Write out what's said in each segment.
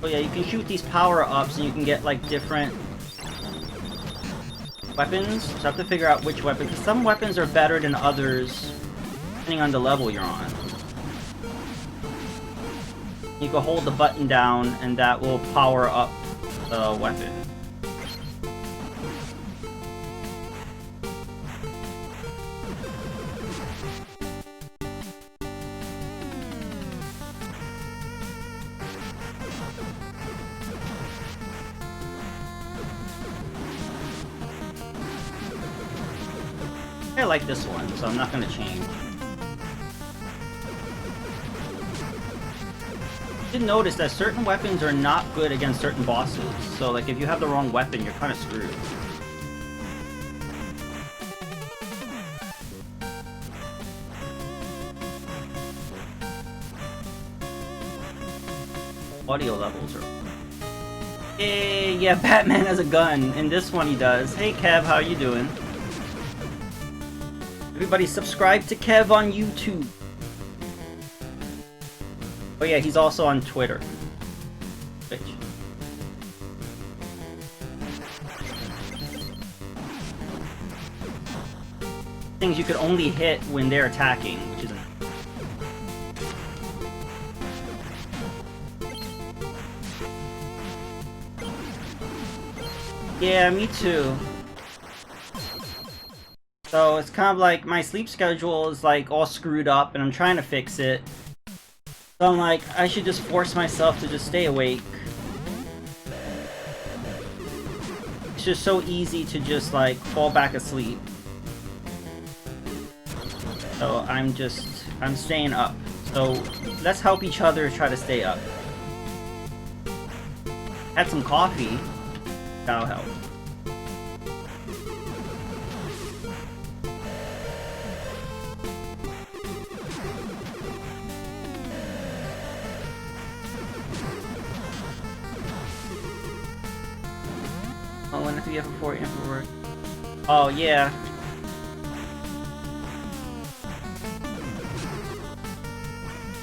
Oh yeah, you can shoot these power-ups and you can get like different weapons. So I have to figure out which weapon, because some weapons are better than others depending on the level you're on. You can hold the button down and that will power up the weapon. I like this one, so I'm not going to change. I did notice that certain weapons are not good against certain bosses, so like if you have the wrong weapon, you're kind of screwed. Audio levels are... Hey, yeah, Batman has a gun. In this one he does. Hey Kev, how you doing? Everybody subscribe to Kev on YouTube. Oh yeah, he's also on Twitter. Twitch. Things you could only hit when they're attacking, which is... Yeah, me too. So it's kind of like my sleep schedule is like all screwed up and I'm trying to fix it. So I'm like, I should just force myself to just stay awake. It's just so easy to just like fall back asleep. So I'm staying up. So let's help each other try to stay up. Had some coffee. That'll help. Oh, when do you have before and for work? Oh, yeah.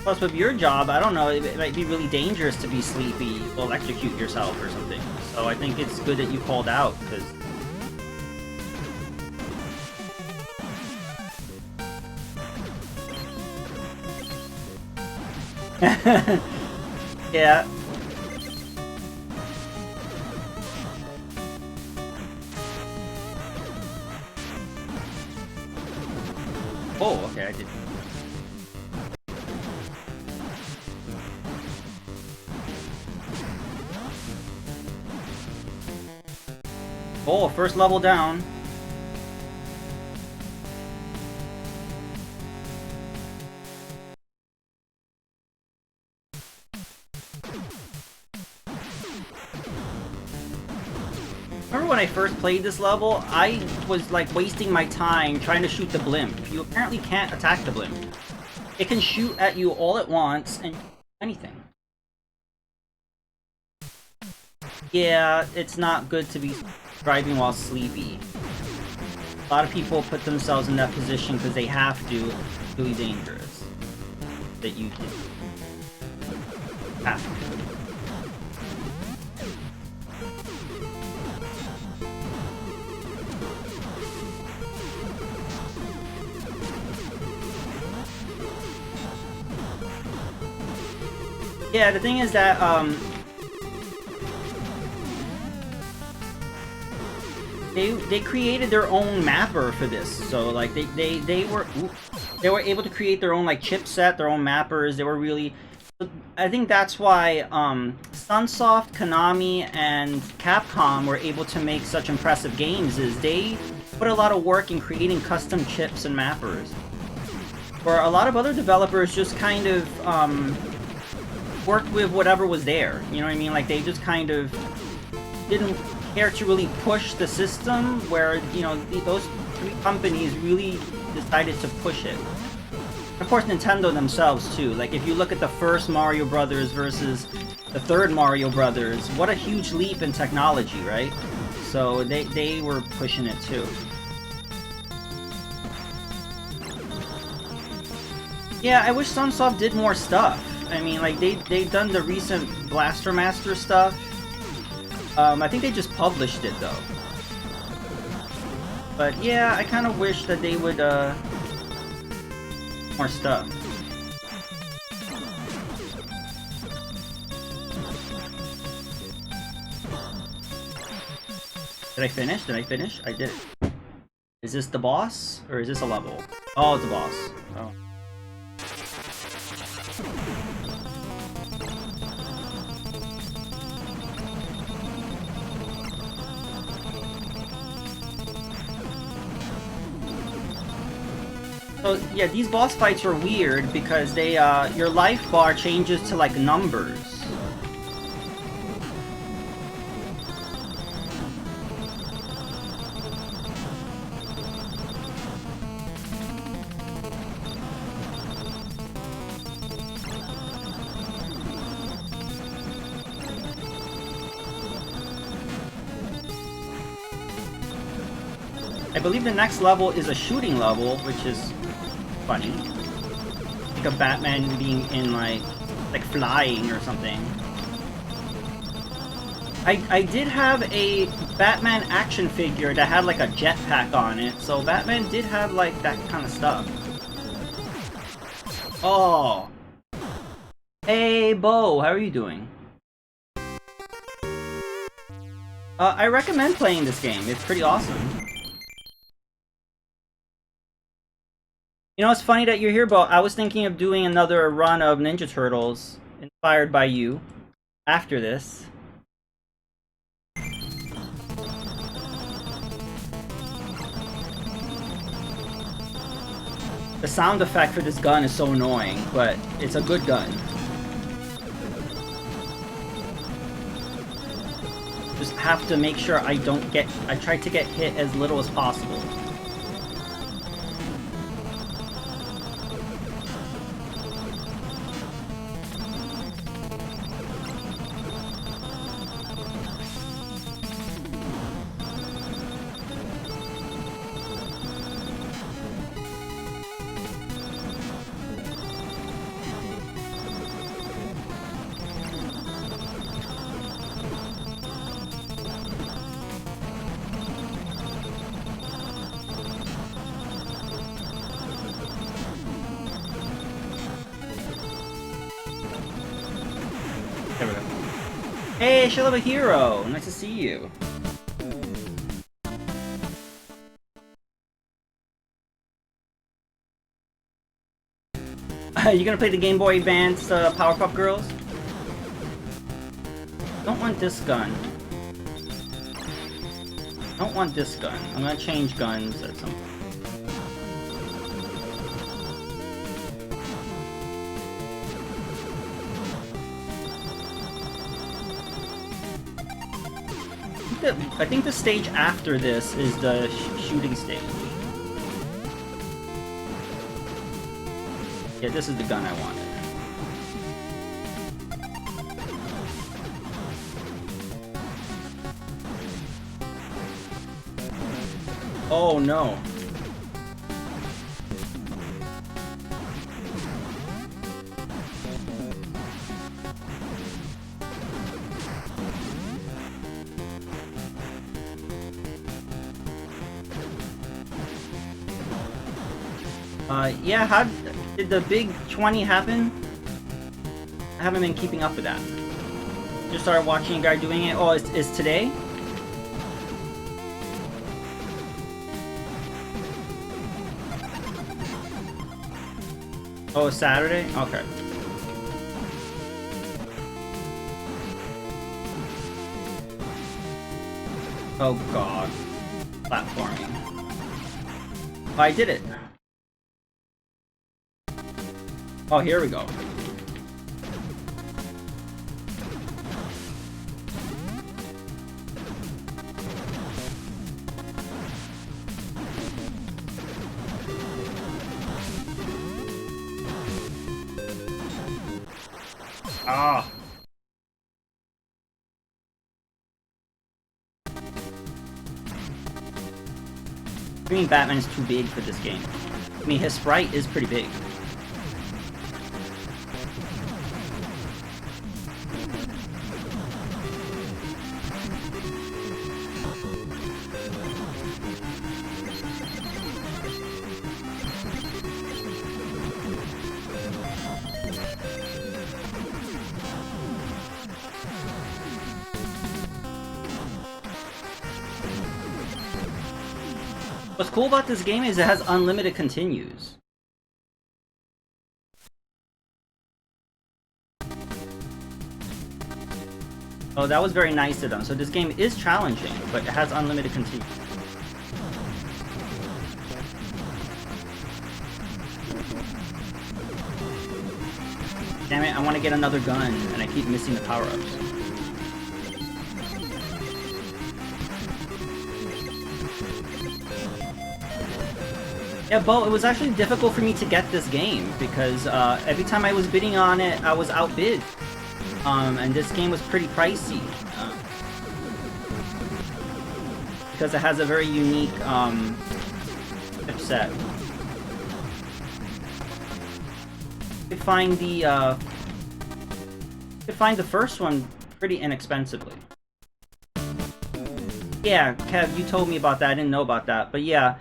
Plus, with your job, I don't know, it might be really dangerous to be sleepy, electrocute yourself or something. So I think it's good that you called out, because... Yeah. Oh, okay, I did. Oh, first level down. Remember when I first played this level, I was like wasting my time trying to shoot the blimp. You apparently can't attack the blimp. It can shoot at you all at once and anything. Yeah, it's not good to be driving while sleepy. A lot of people put themselves in that position because they have to. It's really dangerous. That you have to. Yeah, the thing is that, they created their own mapper for this, so like they were able to create their own like chipset, their own mappers. They were really, I think that's why Sunsoft, Konami, and Capcom were able to make such impressive games. Is they put a lot of work in creating custom chips and mappers, where a lot of other developers just kind of worked with whatever was there. You know what I mean? Like they just kind of didn't care to really push the system, where, you know, those three companies really decided to push it. Of course, Nintendo themselves too. Like if you look at the first Mario Brothers versus the third Mario Brothers, what a huge leap in technology, right? so they were pushing it too. Yeah, I wish Sunsoft did more stuff. I mean, like, they've done the recent Blaster Master stuff. I think they just published it, though. But, yeah, I kind of wish that they would, more stuff. Did I finish? Did I finish? I did it. Is this the boss? Or is this a level? Oh, it's a boss. Oh. So, yeah, these boss fights are weird because they, your life bar changes to, like, numbers. I believe the next level is a shooting level, which is funny. Like a Batman being in like flying or something. I did have a Batman action figure that had like a jetpack on it, so Batman did have like that kind of stuff. Oh. Hey Bo, how are you doing? I recommend playing this game. It's pretty awesome. You know, it's funny that you're here, Bo. I was thinking of doing another run of Ninja Turtles, inspired by you, after this. The sound effect for this gun is so annoying, but it's a good gun. Just have to make sure I try to get hit as little as possible. There we go. Hey, Shilaba Hero! Nice to see you. You gonna play the Game Boy Advance Powerpuff Girls? Don't want this gun. Don't want this gun. I'm gonna change guns at some point. I think the stage after this is the shooting stage. Yeah, this is the gun I wanted. Oh no. Yeah, how did the big 20 happen? I haven't been keeping up with that. Just started watching a guy doing it. Oh, is today? Oh, Saturday? Okay. Oh god. Platforming. Oh, I did it. Oh, here we go. Ah. I mean, Batman's too big for this game. I mean, his sprite is pretty big. What's cool about this game is it has unlimited continues. Oh, that was very nice of them. So this game is challenging, but it has unlimited continues. Damn it, I want to get another gun, and I keep missing the power-ups. Yeah, Bo, it was actually difficult for me to get this game because every time I was bidding on it, I was outbid. And this game was pretty pricey. Because it has a very unique chipset. You could find the first one pretty inexpensively. Yeah, Kev, you told me about that. I didn't know about that. But yeah,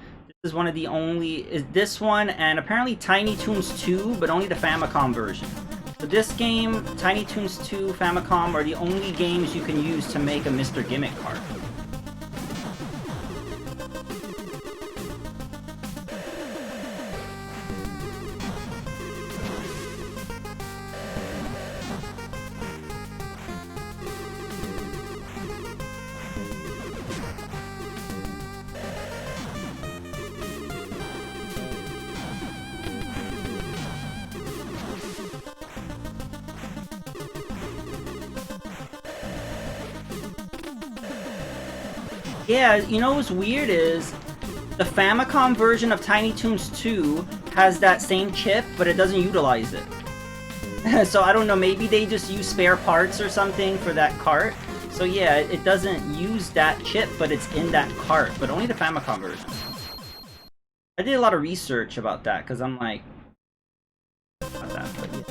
is one of the only is this one and apparently Tiny Toons 2, but only the Famicom version. So this game, Tiny Toons 2, Famicom are the only games you can use to make a Mr. Gimmick card. Yeah, you know what's weird is the Famicom version of Tiny Toons 2 has that same chip, but it doesn't utilize it. So I don't know, maybe they just use spare parts or something for that cart. So yeah, it doesn't use that chip, but it's in that cart, but only the Famicom version. I did a lot of research about that, because I'm like... about that, but yeah.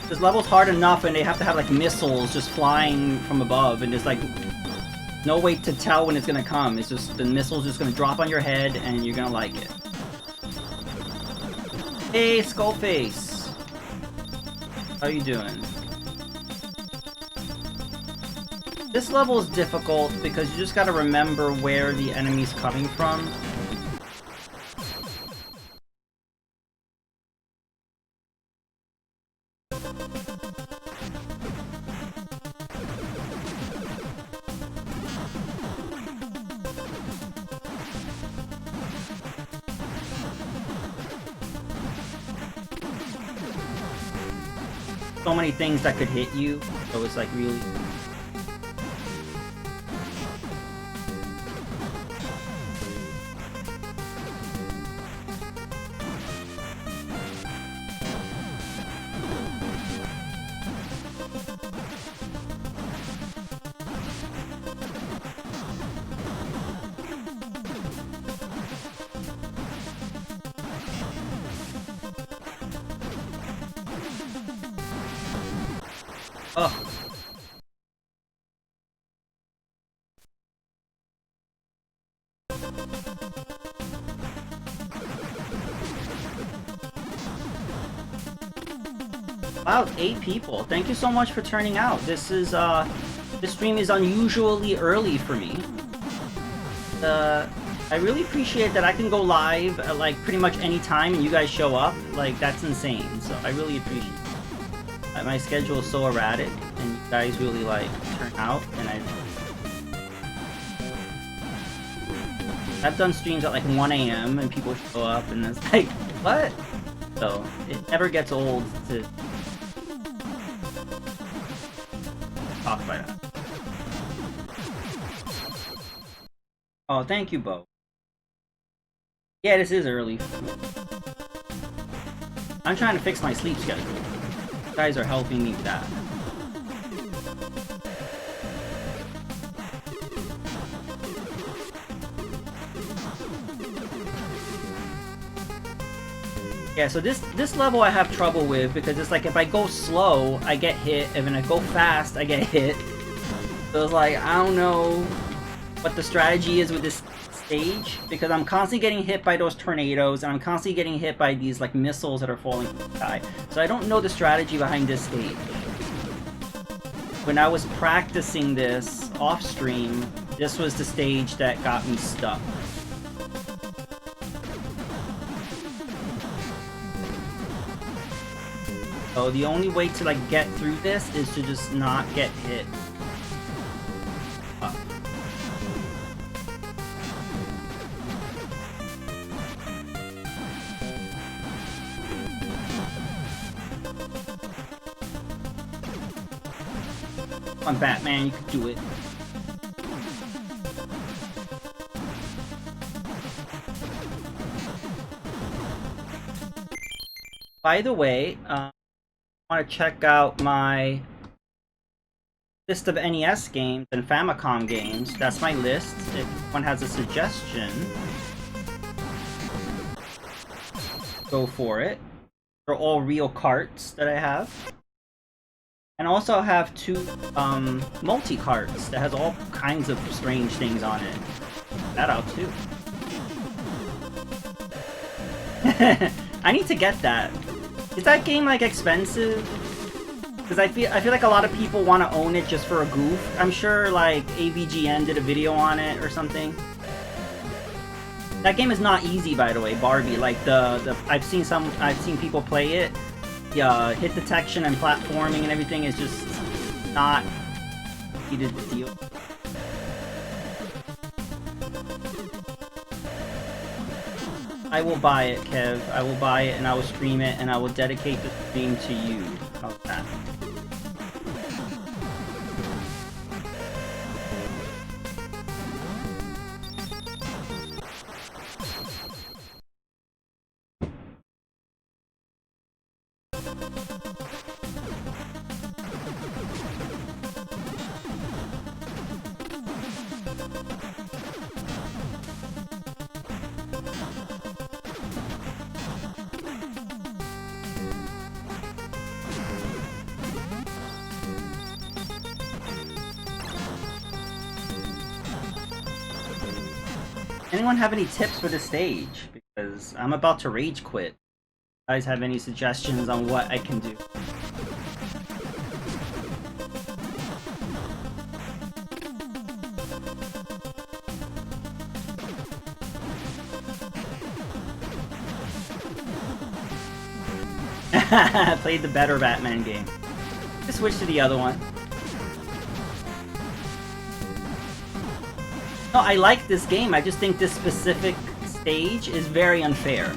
This level's hard enough and they have to have like missiles just flying from above and there's like no way to tell when it's gonna come. It's just the missile's just gonna drop on your head and you're gonna like it. Hey, Skullface! How you doing? This level is difficult because you just gotta remember where the enemy's coming from. So many things that could hit you, so it's like really... Ugh. Wow, 8 people. Thank you so much for turning out. This stream is unusually early for me. I really appreciate that I can go live at like pretty much any time and you guys show up. Like, that's insane. So I really appreciate it. My schedule is so erratic, and you guys really like turn out, and I've done streams at like 1 AM and people show up, and it's like, what? So it never gets old to shocked by that. Oh, thank you, Bo. Yeah, this is early. I'm trying to fix my sleep schedule. You guys are helping me with that. Yeah, so this level I have trouble with because it's like if I go slow, I get hit, and when I go fast, I get hit. So it's like, I don't know what the strategy is with this stage, because I'm constantly getting hit by those tornadoes, and I'm constantly getting hit by these like missiles that are falling from the sky. So I don't know the strategy behind this stage. When I was practicing this off stream, this was the stage that got me stuck. So the only way to like get through this is to just not get hit. Come on, Batman, you can do it. By the way, I want to check out my list of NES games and Famicom games. That's my list. If one has a suggestion, go for it. They're all real carts that I have. And also have two multi-carts that has all kinds of strange things on it. That out too. I need to get that. Is that game like expensive? Because I feel like a lot of people want to own it just for a goof. I'm sure like AVGN did a video on it or something. That game is not easy, by the way, Barbie. Like I've seen people play it. Yeah, hit detection and platforming and everything is just not easy to deal. I will buy it, Kev. I will buy it and I will stream it and I will dedicate the stream to you. How's that? Anyone have any tips for this stage? Because I'm about to rage quit. You guys have any suggestions on what I can do? I played the better Batman game. Just switch to the other one. No, I like this game. I just think this specific stage is very unfair.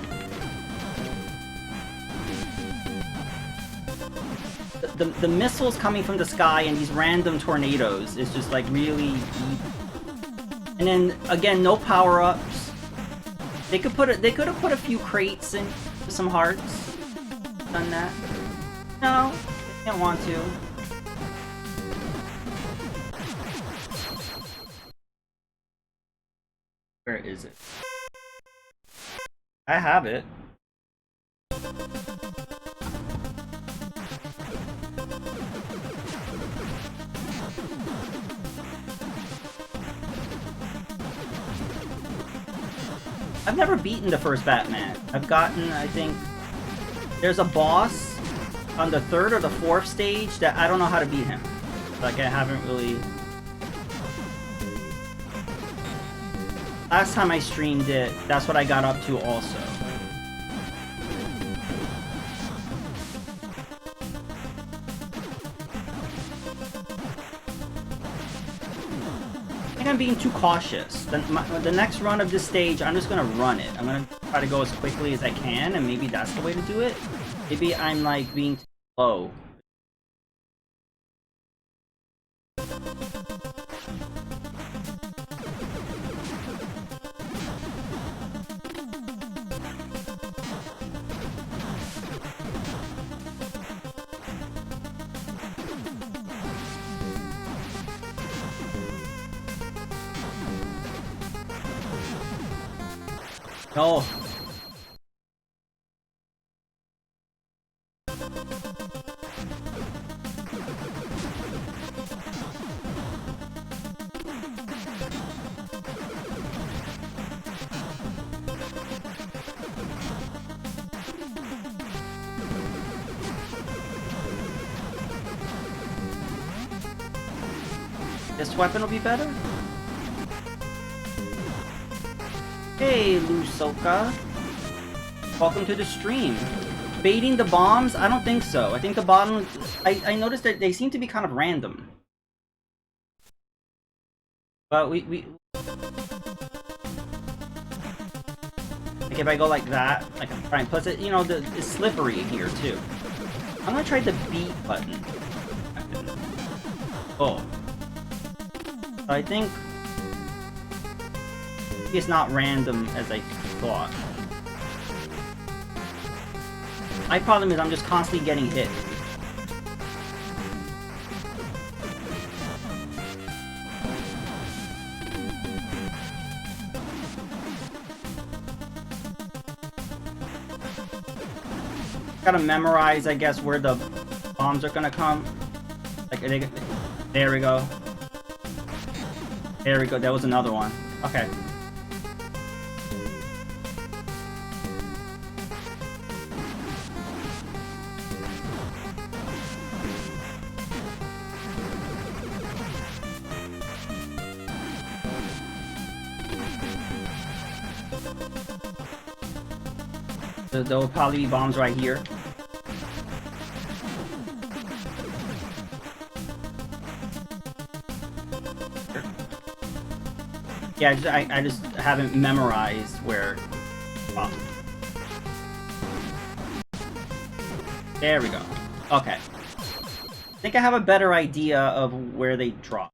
The missiles coming from the sky and these random tornadoes is just like really deep. And then again, no power-ups. They could have put a few crates in some hearts. Done that. No, they didn't want to. Where is it? I have it. I've never beaten the first Batman. I've gotten, I think, there's a boss on the 3rd or the 4th stage that I don't know how to beat him. Like, I haven't really... Last time I streamed it, that's what I got up to also. I think I'm being too cautious. The next run of this stage, I'm just gonna run it. I'm gonna try to go as quickly as I can, and maybe that's the way to do it. Maybe I'm like being too slow. No. This weapon will be better? Hey, Lusoka. Welcome to the stream. Baiting the bombs? I don't think so. I think the bombs... I noticed that they seem to be kind of random. But we... Like if I go like that, like I'm trying... Plus, it, you know, it's slippery here, too. I'm gonna try the beat button. Oh. I think it's not random as I thought. My problem is I'm just constantly getting hit. Gotta memorize, I guess, where the bombs are gonna come. Like, there we go. There we go, that was another one. Okay. There will probably be bombs right here. Yeah, I just haven't memorized where... Oh. There we go. Okay. I think I have a better idea of where they drop.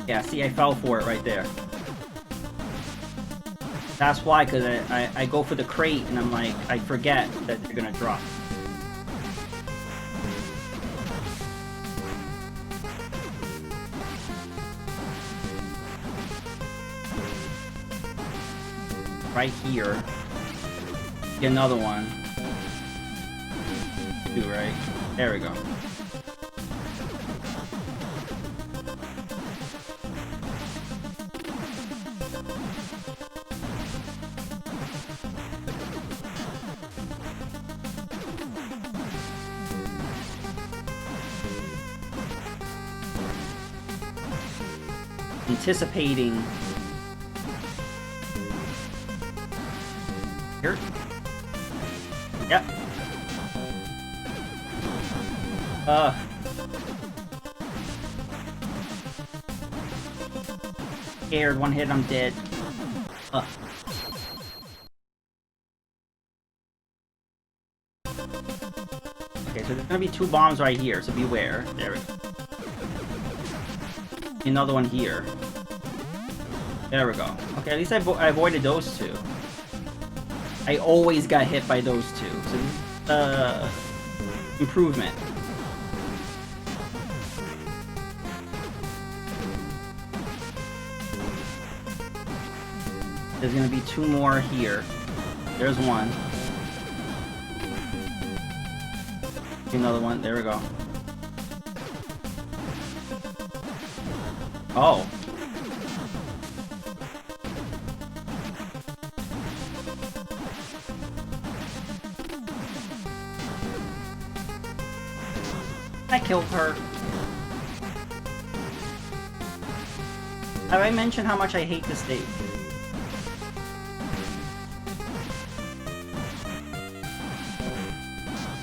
Yeah, see, I fell for it right there. That's why, because I go for the crate and I'm like, I forget that they're gonna drop. Right here. Get another one. Two, right? There we go. Anticipating. Here. Yep. Scared, one hit, I'm dead. Okay, so there's gonna be two bombs right here, so beware. There we go. Another one here. There we go. Okay, at least I avoided those two. I always got hit by those two. So, improvement. There's gonna be two more here. There's one. Another one. There we go. Oh. I killed her. Have I mentioned how much I hate this stage?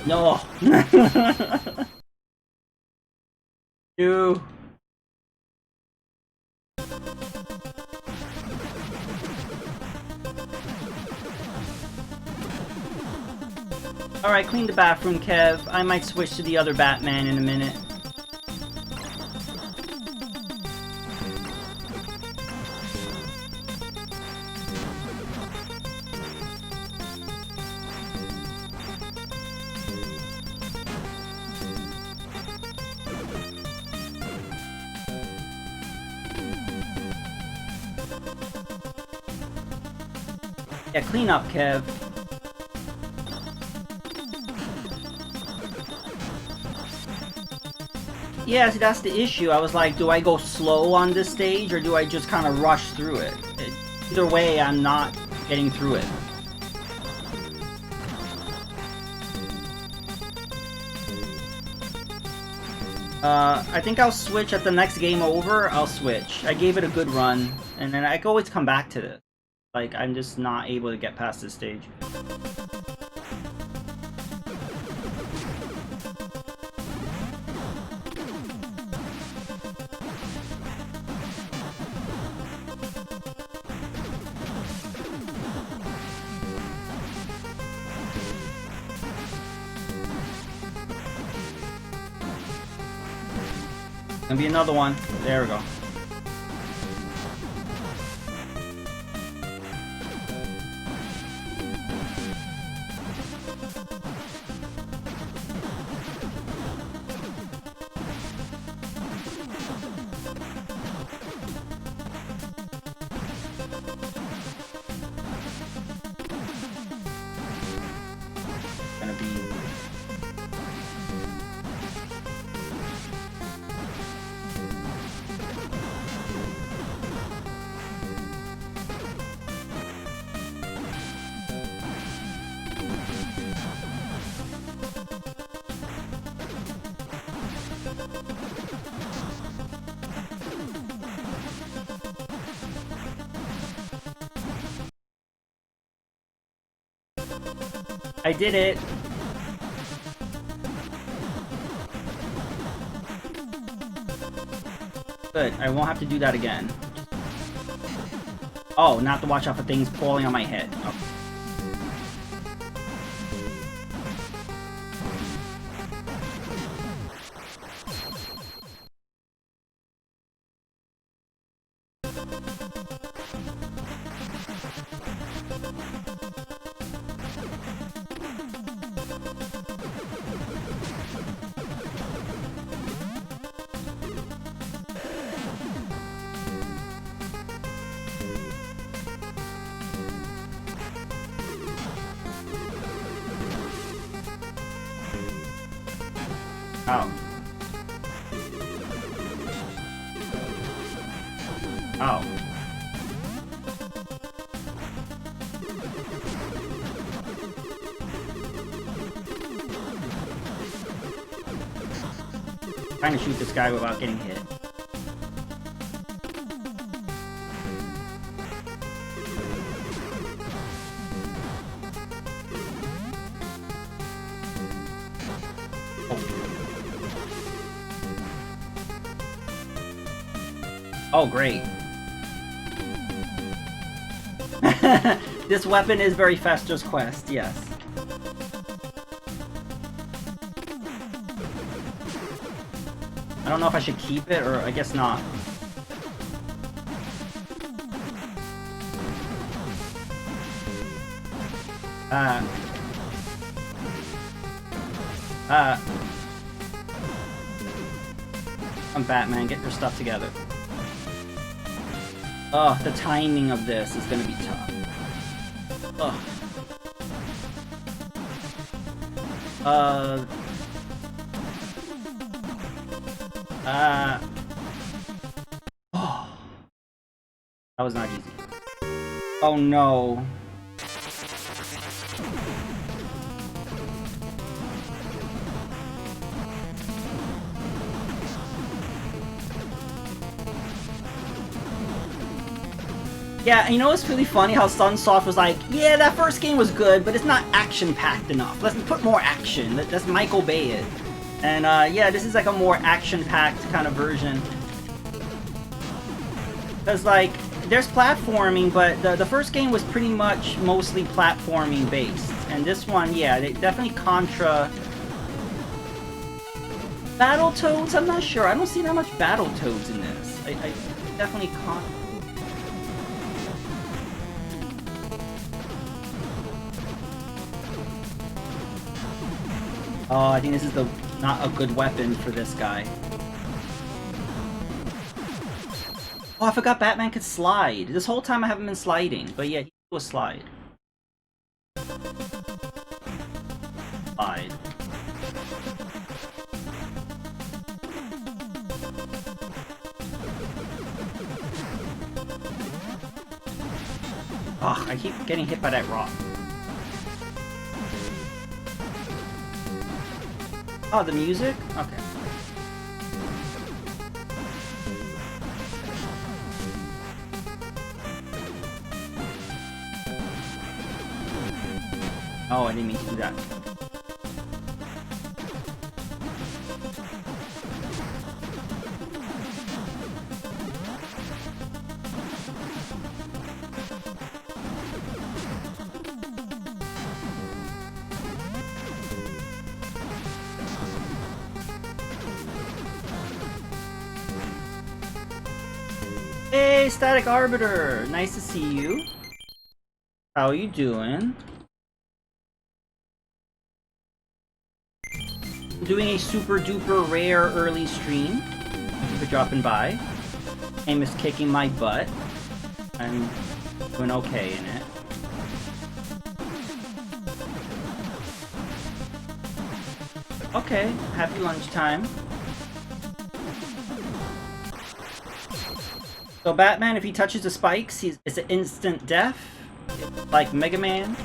No. No. Alright, clean the bathroom, Kev. I might switch to the other Batman in a minute. Yeah, clean up, Kev. Yeah, see, that's the issue. I was like, do I go slow on this stage, or do I just kind of rush through it? Either way, I'm not getting through it. I think I'll switch at the next game over. I'll switch. I gave it a good run, and then I can always come back to this. Like, I'm just not able to get past this stage. Gonna be another one. There we go. Gonna be... I did it! Good, I won't have to do that again. Oh, not to watch out for things falling on my head. Oh. Ow. Ow. Trying to shoot this guy without getting hit. Oh, great. This weapon is very Fester's Quest, yes. I don't know if I should keep it, or I guess not. Come Batman, get your stuff together. Oh, the timing of this is gonna be tough. Ugh. Oh. That was not easy. Oh no. Yeah, you know what's really funny? How Sunsoft was like, yeah, that first game was good, but it's not action-packed enough. Let's put more action. Let's Michael Bay it. And yeah, this is like a more action-packed kind of version. Because like, there's platforming, but the first game was pretty much mostly platforming based. And this one, yeah, they definitely Contra... Battletoads? I'm not sure. I don't see that much Battletoads in this. I definitely Contra... Oh, I think this is not a good weapon for this guy. Oh, I forgot Batman could slide. This whole time I haven't been sliding, but yeah, he will slide. Slide. Ugh, I keep getting hit by that rock. Oh, the music? Okay. Oh, I didn't mean to do that. Hey, Static Arbiter! Nice to see you. How are you doing? I'm doing a super duper rare early stream. Thank you for dropping by. Aim is kicking my butt. I'm doing okay in it. Okay, happy lunchtime. So Batman, if he touches the spikes, it's an instant death, like Mega Man.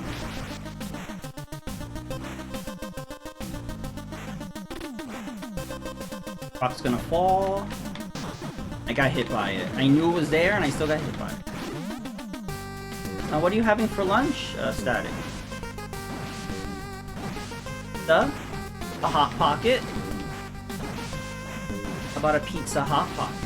Rock's gonna fall. I got hit by it. I knew it was there, and I still got hit by it. What are you having for lunch, Static? A Hot Pocket? How about a pizza Hot Pocket?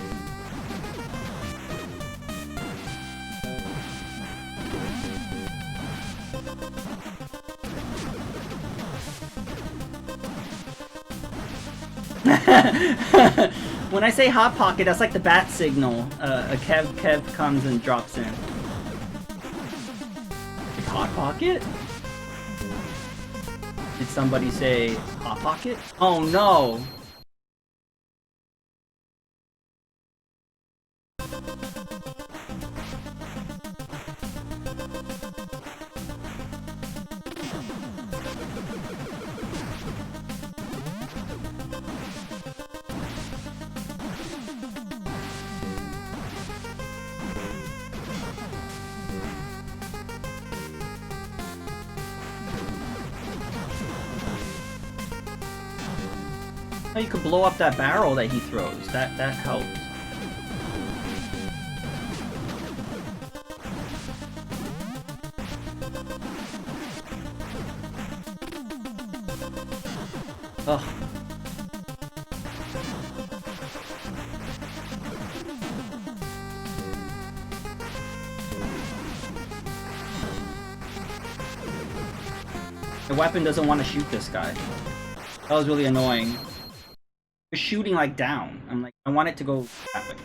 When I say Hot Pocket, that's like the bat signal. A Kev comes and drops in. Like Hot Pocket? Did somebody say Hot Pocket? Oh no! Oh, you could blow up that barrel that he throws. That helps. Ugh. The weapon doesn't want to shoot this guy. That was really annoying. It's shooting like down. I'm like, I want it to go that way.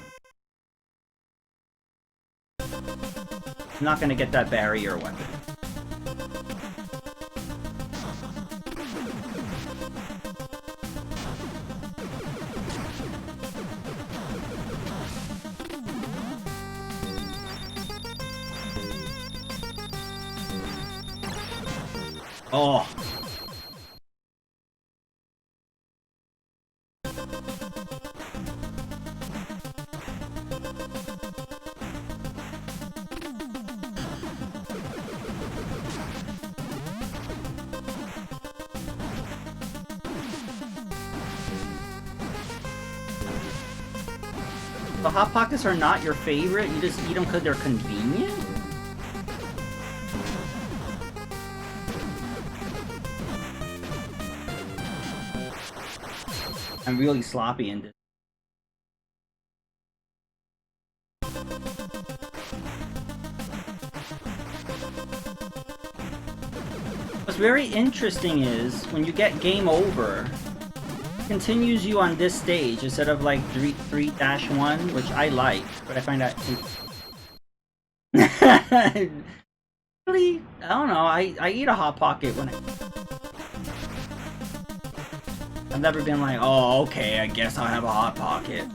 I'm not gonna get that barrier weapon. Oh. The Hot Pockets are not your favorite? You just eat them because they're convenient? I'm really sloppy in this. What's very interesting is, when you get game over, it continues you on this stage instead of like 3-1, which I like, but I find that... Really? I don't know, I eat a Hot Pocket when I've never been like, oh, okay, I guess I'll have a Hot Pocket.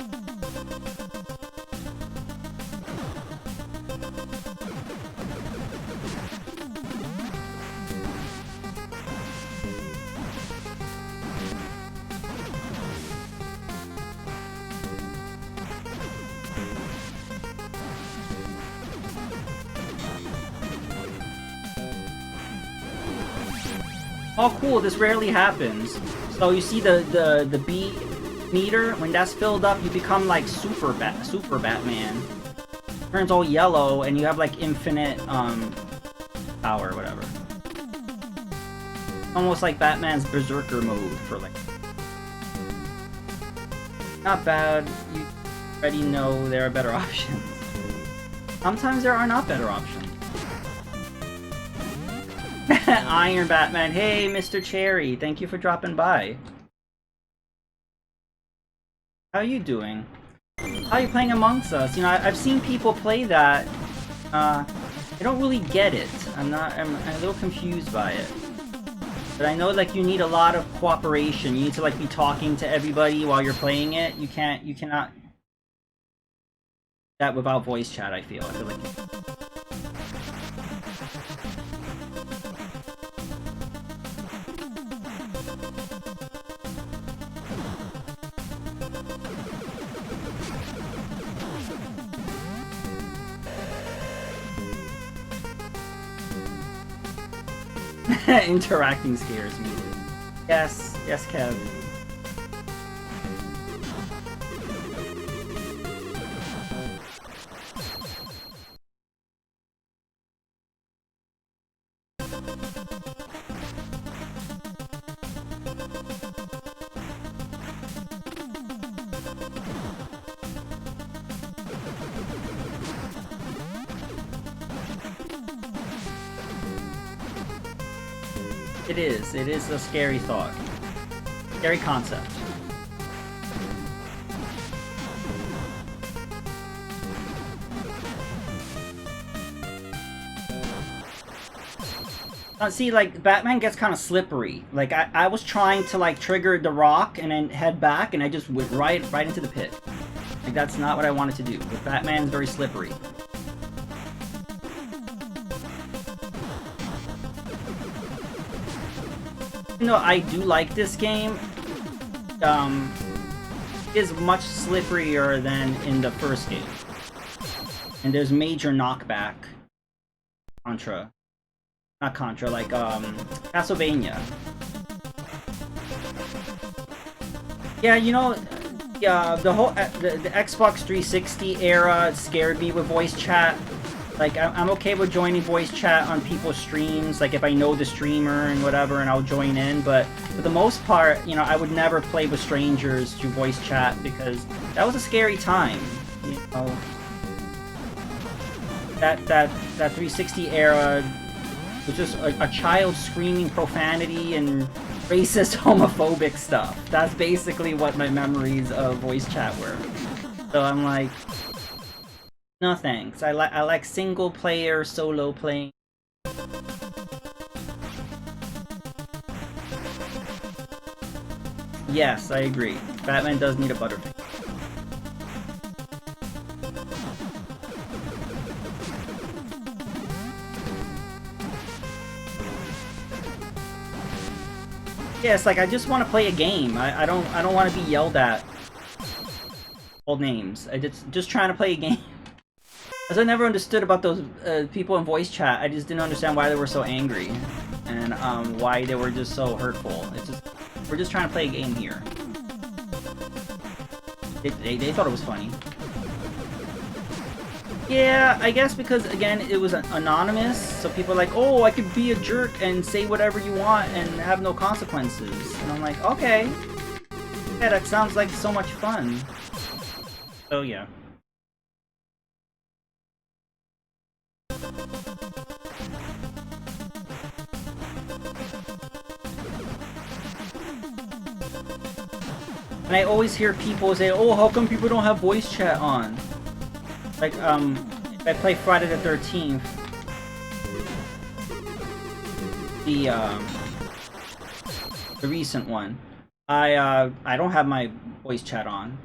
Oh, cool! This rarely happens. So you see the B meter, when that's filled up, you become like Super Batman. Turns all yellow, and you have like infinite power or whatever. Almost like Batman's Berserker mode for like. Not bad. You already know there are better options. Sometimes there are not better options. Iron Batman. Hey, Mr. Cherry. Thank you for dropping by. How are you doing? How are you playing Amongst Us? You know, I've seen people play that. I don't really get it. I'm a little confused by it. But I know, like, you need a lot of cooperation. You need to, like, be talking to everybody while you're playing it. You cannot... that without voice chat, I feel like... Interacting scares me. Yes, yes, Kev. It is a scary thought. Scary concept. See, like, Batman gets kind of slippery. Like, I was trying to, like, trigger the rock and then head back, and I just went right into the pit. Like, that's not what I wanted to do. But Batman's very slippery. Even though I do like this game, it is much slipperier than in the first game. And there's major knockback. Contra. Not Contra, like, Castlevania. Yeah, you know, yeah, the whole, the Xbox 360 era scared me with voice chat. Like, I'm okay with joining voice chat on people's streams, like, if I know the streamer and whatever, and I'll join in, but for the most part, you know, I would never play with strangers through voice chat, because that was a scary time, you know? That 360 era was just a child screaming profanity and racist, homophobic stuff. That's basically what my memories of voice chat were. So I'm like... no thanks. I like single player solo playing. Yes, I agree. Batman does need a butterfly. Yes, like, I just want to play a game. I don't want to be yelled at. Old names. I just trying to play a game. As I never understood about those people in voice chat, I just didn't understand why they were so angry, and why they were just so hurtful. It's just, we're just trying to play a game here. They thought it was funny. Yeah, I guess because, again, it was anonymous, so people are like, oh, I could be a jerk and say whatever you want and have no consequences. And I'm like, okay. Yeah, that sounds like so much fun. So, yeah. And I always hear people say, oh, how come people don't have voice chat on? Like, if I play Friday the 13th, the recent one, I don't have my voice chat on.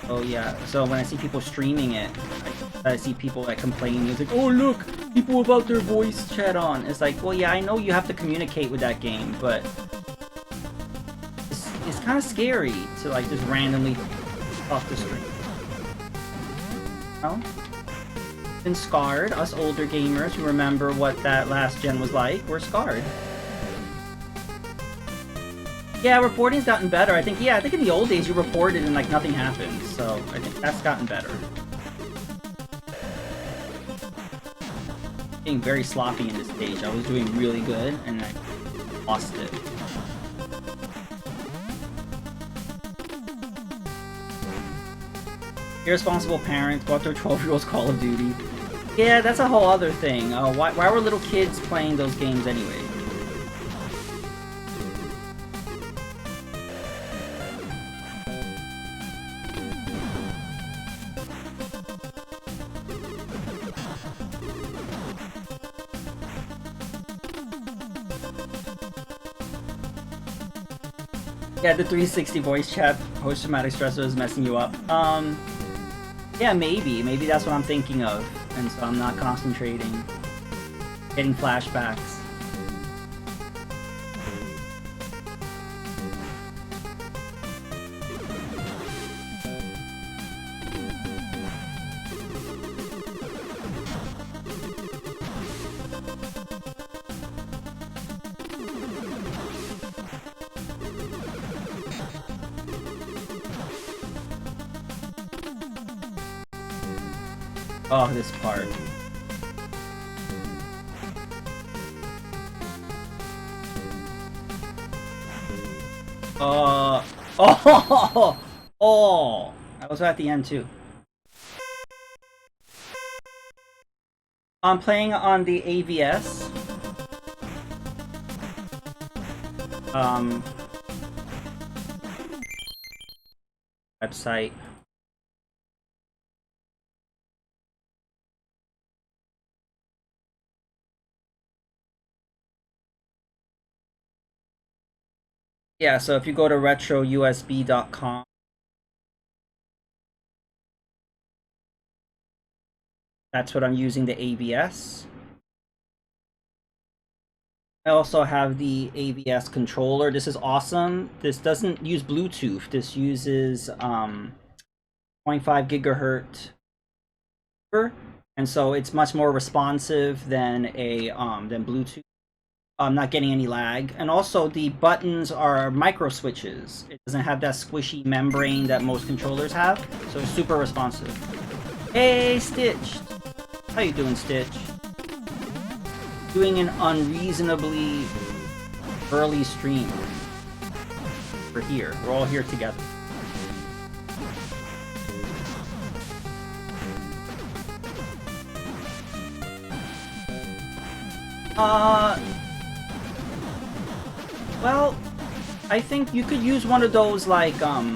Oh yeah, so when I see people streaming it, I see people like complaining. It's like, oh look, people without their voice chat on. It's like, well yeah, I know you have to communicate with that game, but it's kind of scary to like just randomly off the stream. No? Been scarred. Us older gamers who remember what that last gen was like, we're scarred. Yeah, reporting's gotten better. I think in the old days you reported and like nothing happened. So I think that's gotten better. Being very sloppy in this stage. I was doing really good and I lost it. Irresponsible parents bought their 12-year-olds Call of Duty. Yeah, that's a whole other thing. Why were little kids playing those games anyway? Yeah, the 360 voice chat post-traumatic stress is messing you up. Yeah, maybe. Maybe that's what I'm thinking of. And so I'm not concentrating. Getting flashbacks. Oh, this part. Oh! Oh! That was at the end too. I'm playing on the AVS. Website. Yeah, so if you go to retrousb.com, that's what I'm using, the AVS. I also have the AVS controller. This is awesome. This doesn't use Bluetooth. This uses 0.5 gigahertz, and so it's much more responsive than than Bluetooth. I'm not getting any lag, and also the buttons are micro switches. It doesn't have that squishy membrane that most controllers have, so it's super responsive. Hey, Stitch! How you doing, Stitch? Doing an unreasonably early stream. We're here. We're all here together. Well, I think you could use one of those, like, I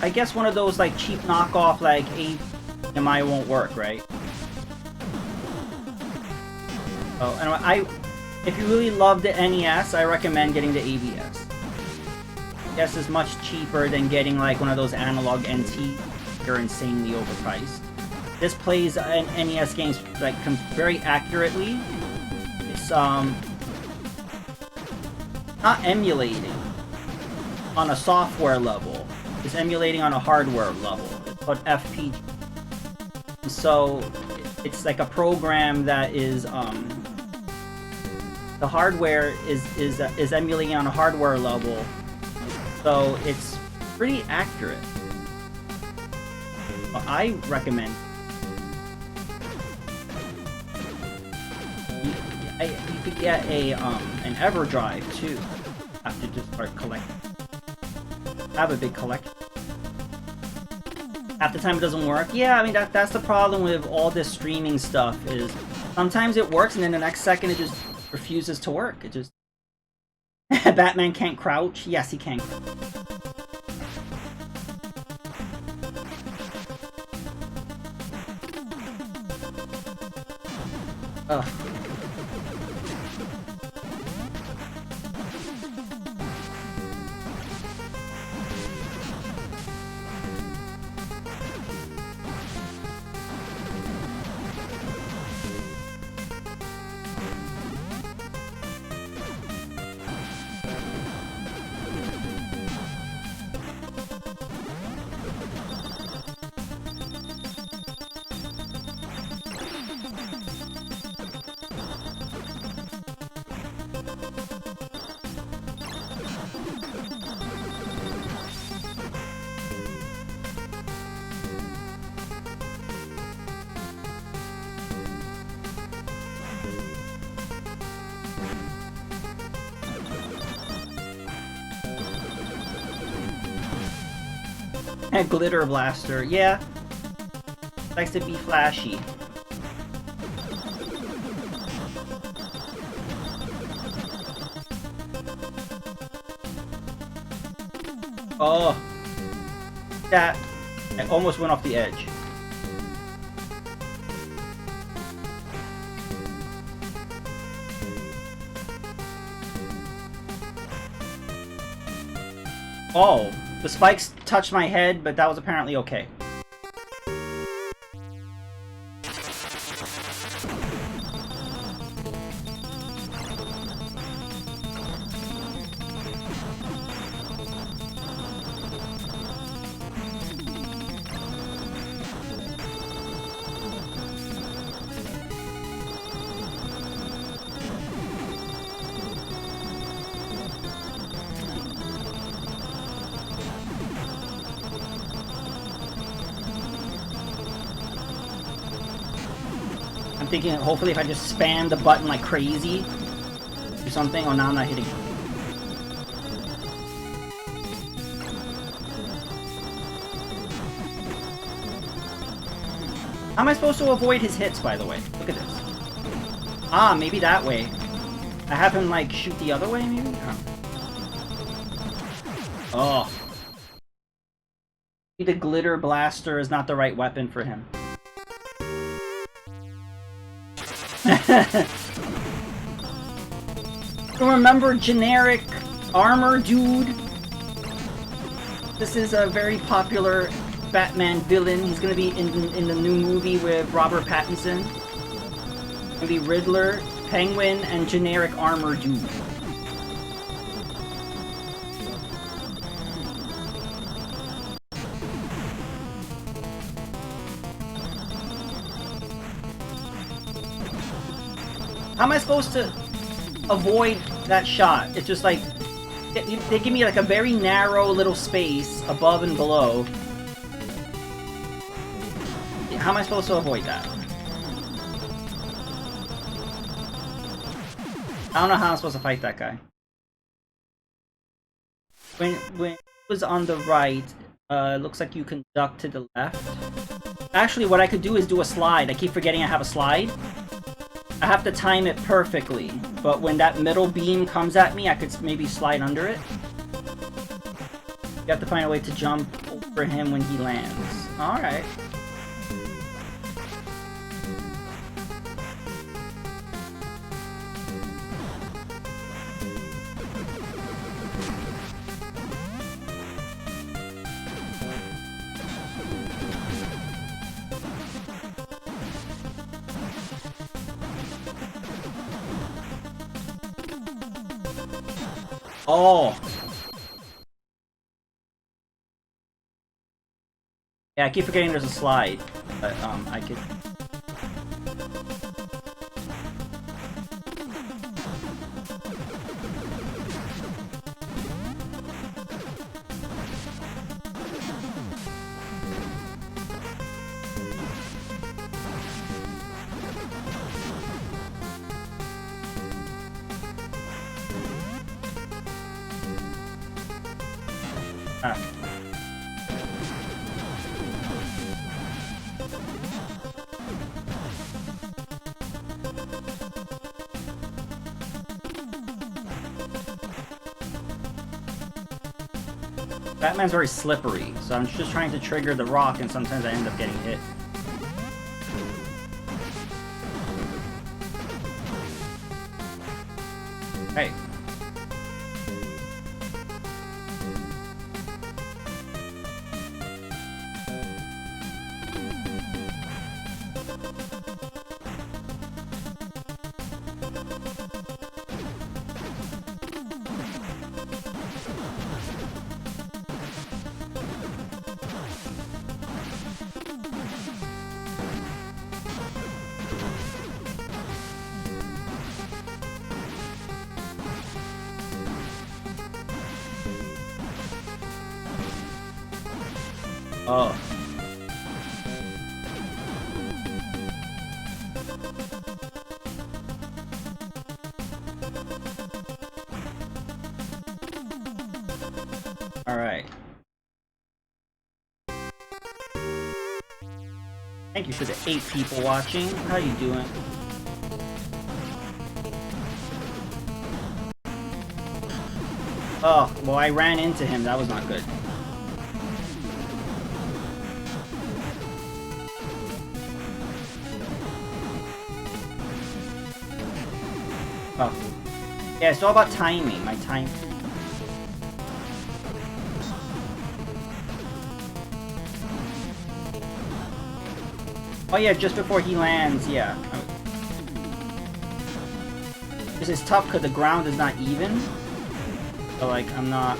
guess one of those, like, cheap knockoff, like, HDMI won't work, right? Oh, anyway, if you really love the NES, I recommend getting the AVS. AVS is much cheaper than getting, like, one of those analog NT. They're insanely overpriced. This plays NES games, like, very accurately. It's, not emulating on a software level. It's emulating on a hardware level. It's called FPG. So it's like a program that is the hardware is emulating on a hardware level. So it's pretty accurate. I recommend. You could get an EverDrive too. After just start collecting. Have a big collection. Half the time it doesn't work. Yeah, I mean that's the problem with all this streaming stuff is sometimes it works and then the next second it just refuses to work. It just Batman can't crouch. Yes, he can. Ugh. Glitter blaster, yeah. Likes to be flashy. Oh, that I almost went off the edge. Oh, the spikes touched my head, but that was apparently okay. I'm thinking, hopefully if I just spam the button like crazy, or something. Oh, now I'm not hitting. How am I supposed to avoid his hits, by the way? Look at this. Ah, maybe that way. I have him, like, shoot the other way, maybe? Oh. Maybe the glitter blaster is not the right weapon for him. Remember generic armor dude? This is a very popular Batman villain. He's gonna be in the new movie with Robert Pattinson. Gonna be Riddler, Penguin, and generic armor dude. How am I supposed to avoid that shot? It's just like they give me like a very narrow little space above and below. How am I supposed to avoid that? I don't know how I'm supposed to fight that guy. When it was on the right, looks like you can duck to the left. Actually, what I could do is do a slide. I keep forgetting I have a slide. I have to time it perfectly, but when that middle beam comes at me, I could maybe slide under it. You have to find a way to jump over him when he lands. Alright. Oh! Yeah, I keep forgetting there's a slide, but, I could... Ah. Batman's very slippery, so I'm just trying to trigger the rock and sometimes I end up getting hit. Hey. Oh. All right. Thank you for the 8 people watching. How you doing? Oh, well, I ran into him. That was not good. Oh. Yeah, it's all about timing. My time. Oh yeah, just before he lands, yeah. This is tough because the ground is not even. So like, I'm not...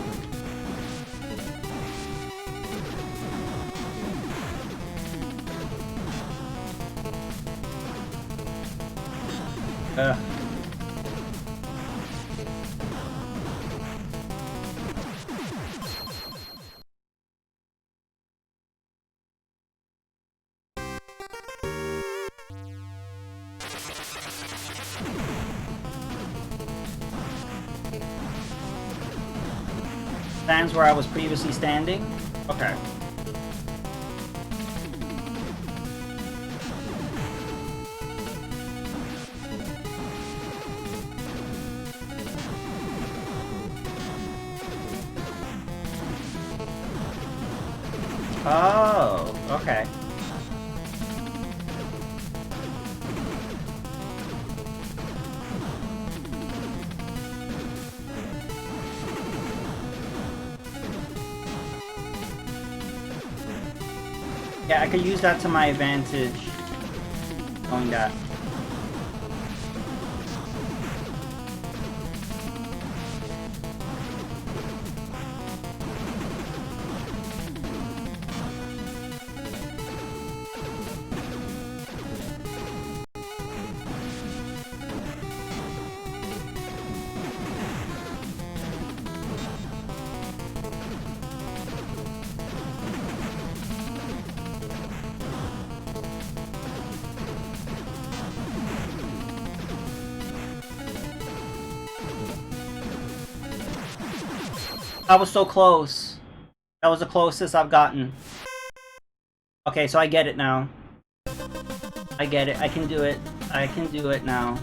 Stands where I was previously standing? Okay. Oh, okay. Yeah, I could use that to my advantage. Knowing that. I was so close. That was the closest I've gotten. Okay, so I get it now. I get it. I can do it. I can do it now.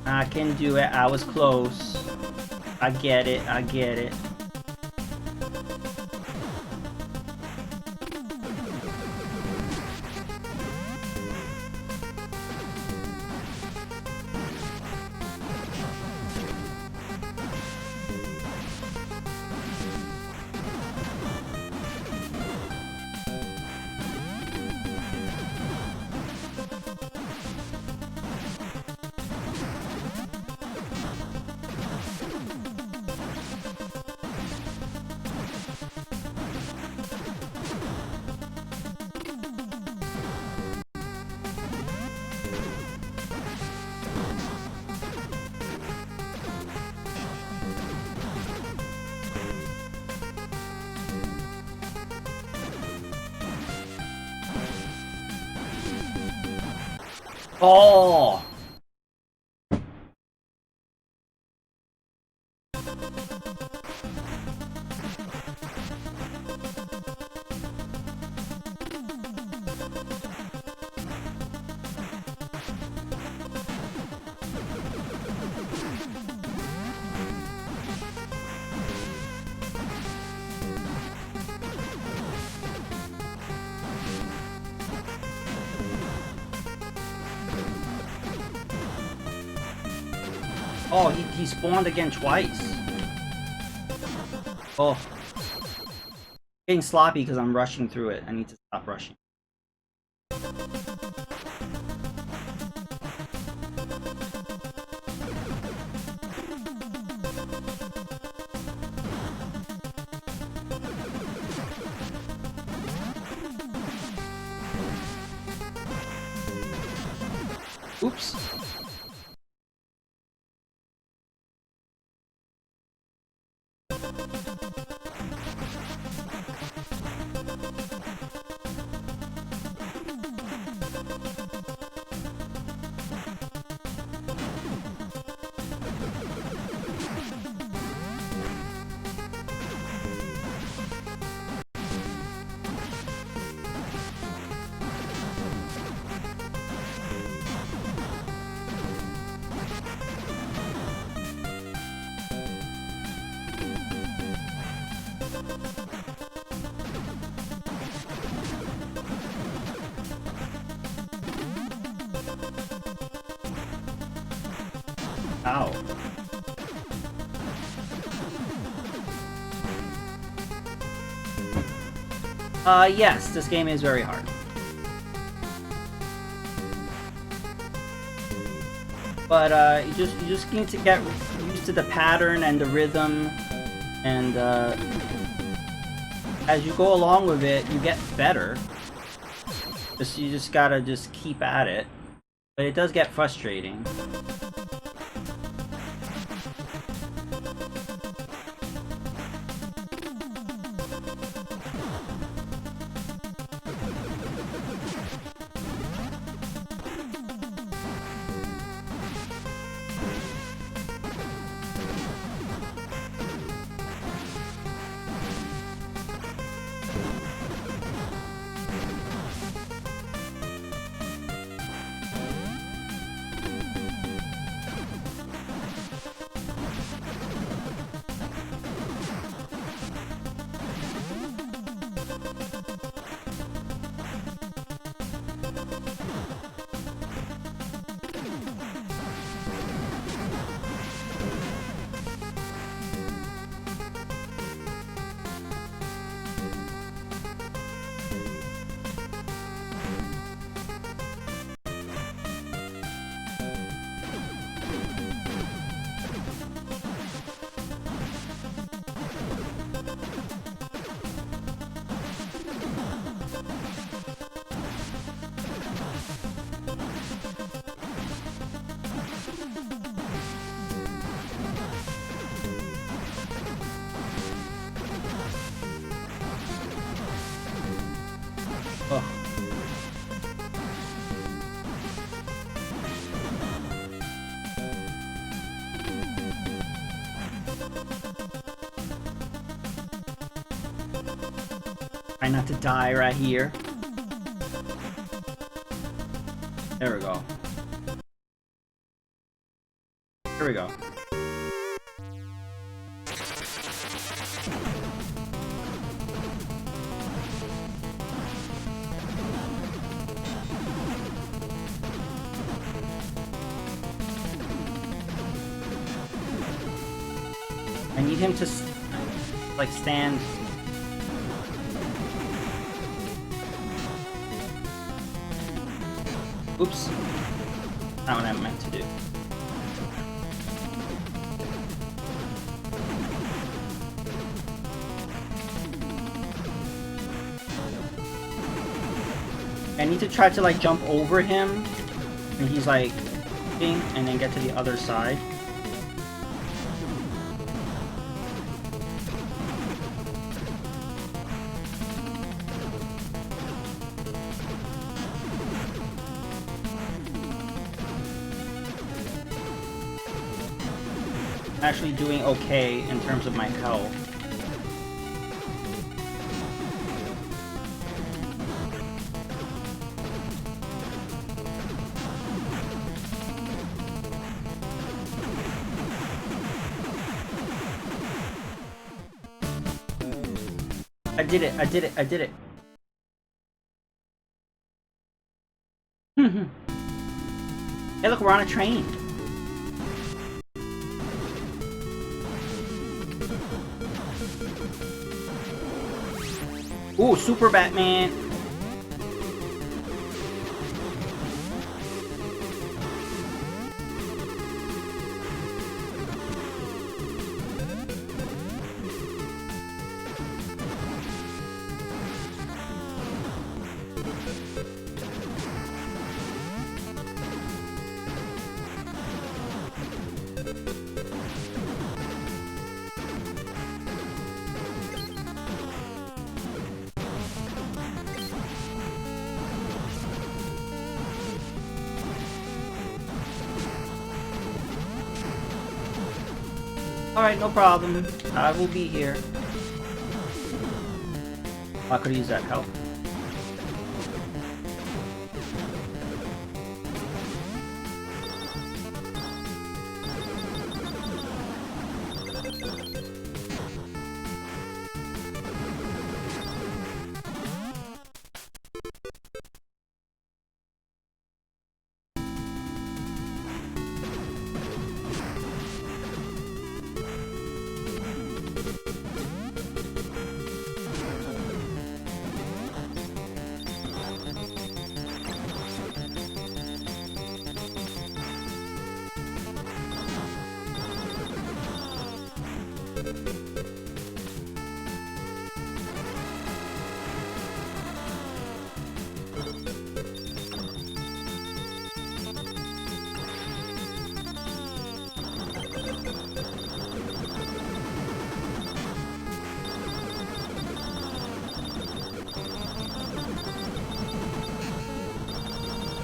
I can do it. I was close. I get it. I get it. Oh! Oh, he spawned again twice. Oh. Getting sloppy because I'm rushing through it. I need to stop rushing. Oops. Ow. Yes, this game is very hard. But you just need to get used to the pattern and the rhythm, and as you go along with it, you get better. You just gotta keep at it, but it does get frustrating. Ugh. Try not to die right here. There we go. Here we go. I need him to, like, stand. Oops. Not what I meant to do. I need to try to, like, jump over him when he's, like, and then get to the other side. Actually doing okay in terms of my health. I did it, I did it, I did it. Hey look, we're on a train. Ooh, Super Batman! Alright, no problem. I will be here. I could use that help.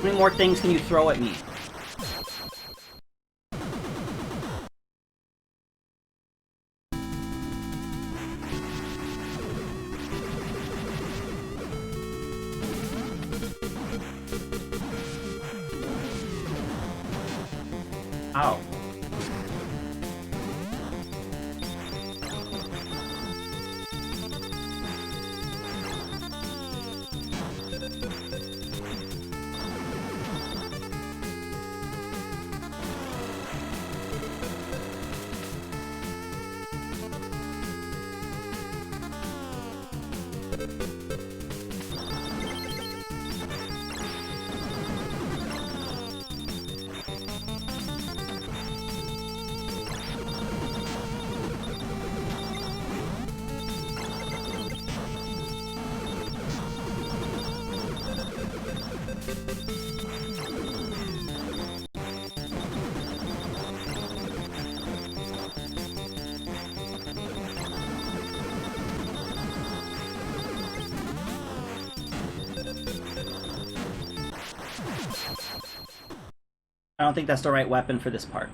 How many more things can you throw at me? Ow. I don't think that's the right weapon for this part.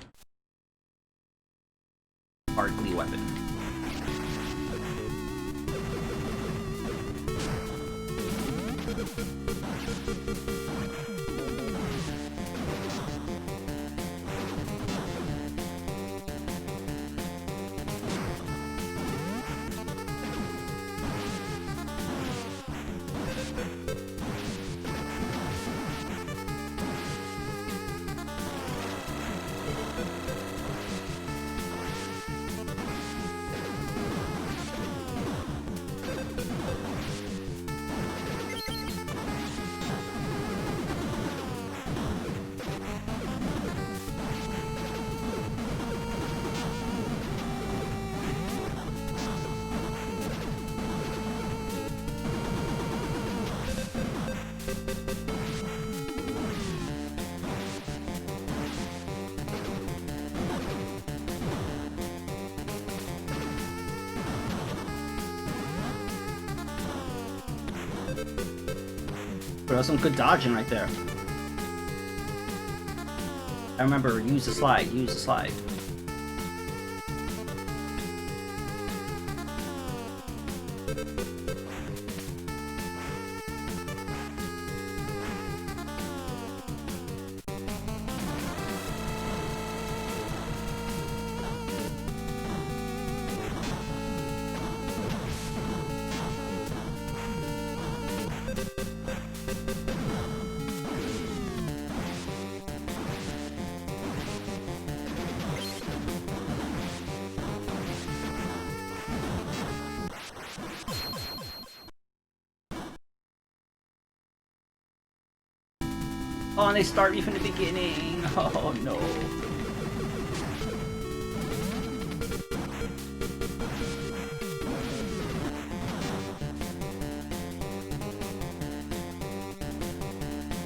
Hardly weapon. But that's some good dodging right there. I remember, use the slide, use the slide. Oh, and they start me from the beginning. Oh no.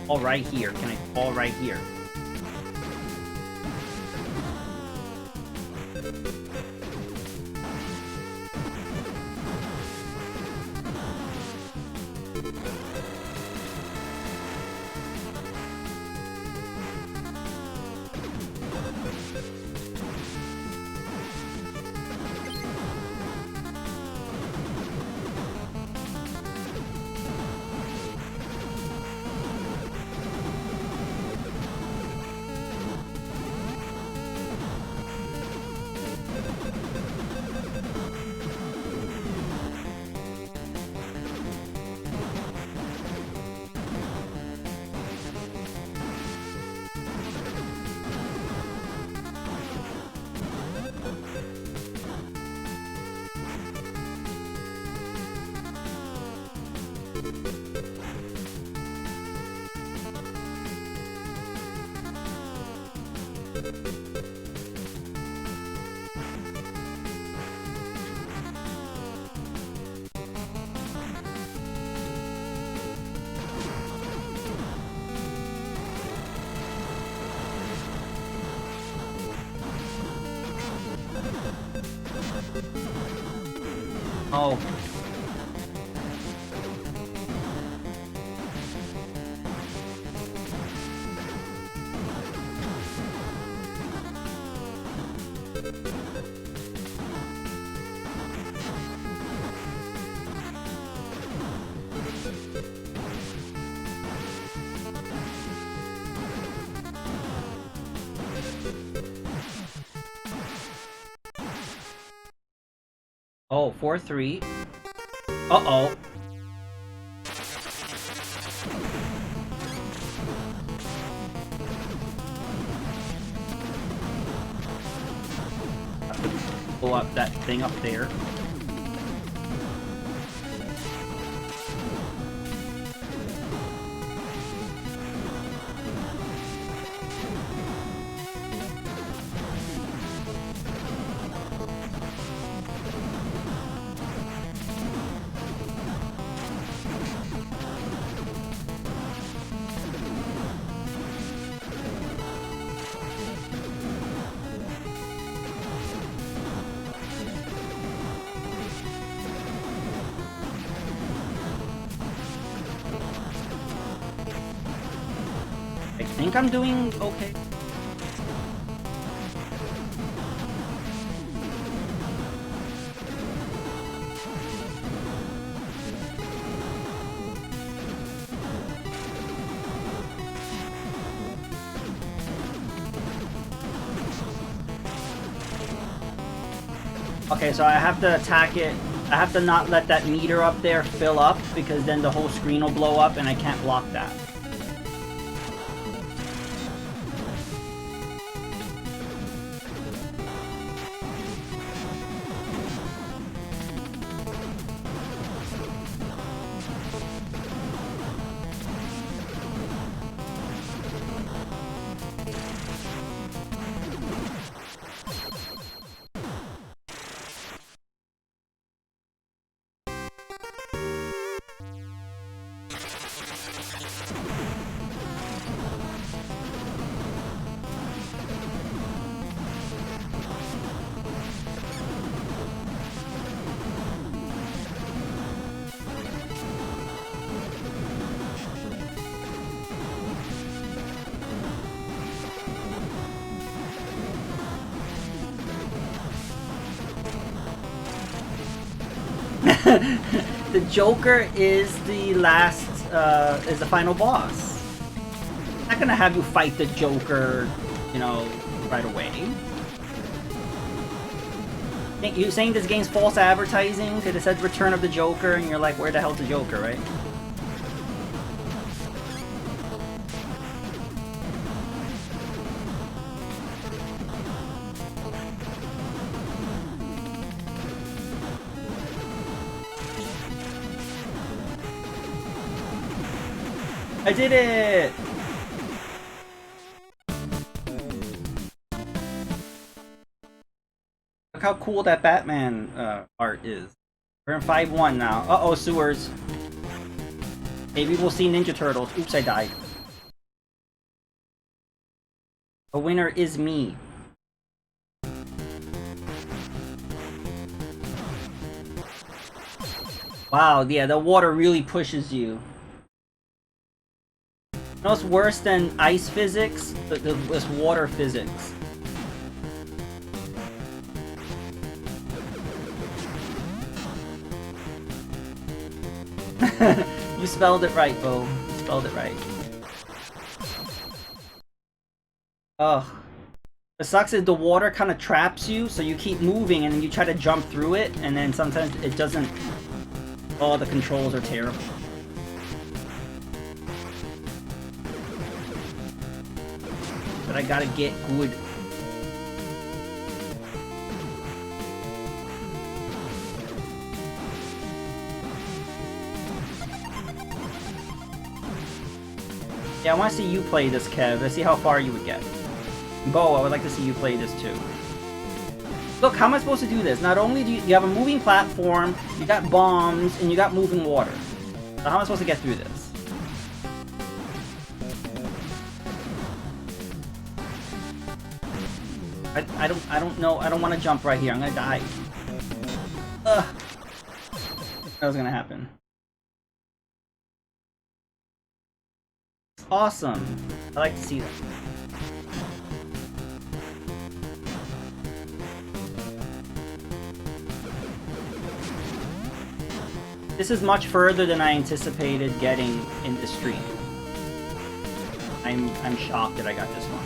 Fall right here. Can I fall right here? Oh. Oh, 4-3. Uh-oh. Pull up that thing up there. I think I'm doing okay. Okay, so I have to attack it. I have to not let that meter up there fill up, because then the whole screen will blow up and I can't block that. The Joker is the last, is the final boss. I'm not gonna have you fight the Joker, you know, right away. You're saying this game's false advertising because it said Return of the Joker, and you're like, where the hell's the Joker, right? I did it! Look how cool that Batman art is. We're in 5-1 now. Uh-oh, sewers. Maybe we'll see Ninja Turtles. Oops, I died. The winner is me. Wow, yeah, the water really pushes you. You know what's worse than ice physics? This water physics. You spelled it right, Bo. You spelled it right. Ugh. What sucks is the water kind of traps you, so you keep moving and then you try to jump through it, and then sometimes it doesn't... Oh, the controls are terrible. But I gotta get good. Yeah, I want to see you play this, Kev. Let's see how far you would get. Bo, I would like to see you play this too. Look, how am I supposed to do this? Not only do you have a moving platform, you got bombs, and you got moving water. So how am I supposed to get through this? I don't know. I don't want to jump right here. I'm gonna die. Ugh. That was gonna happen. Awesome. I like to see that. This is much further than I anticipated getting in the stream. I'm shocked that I got this one.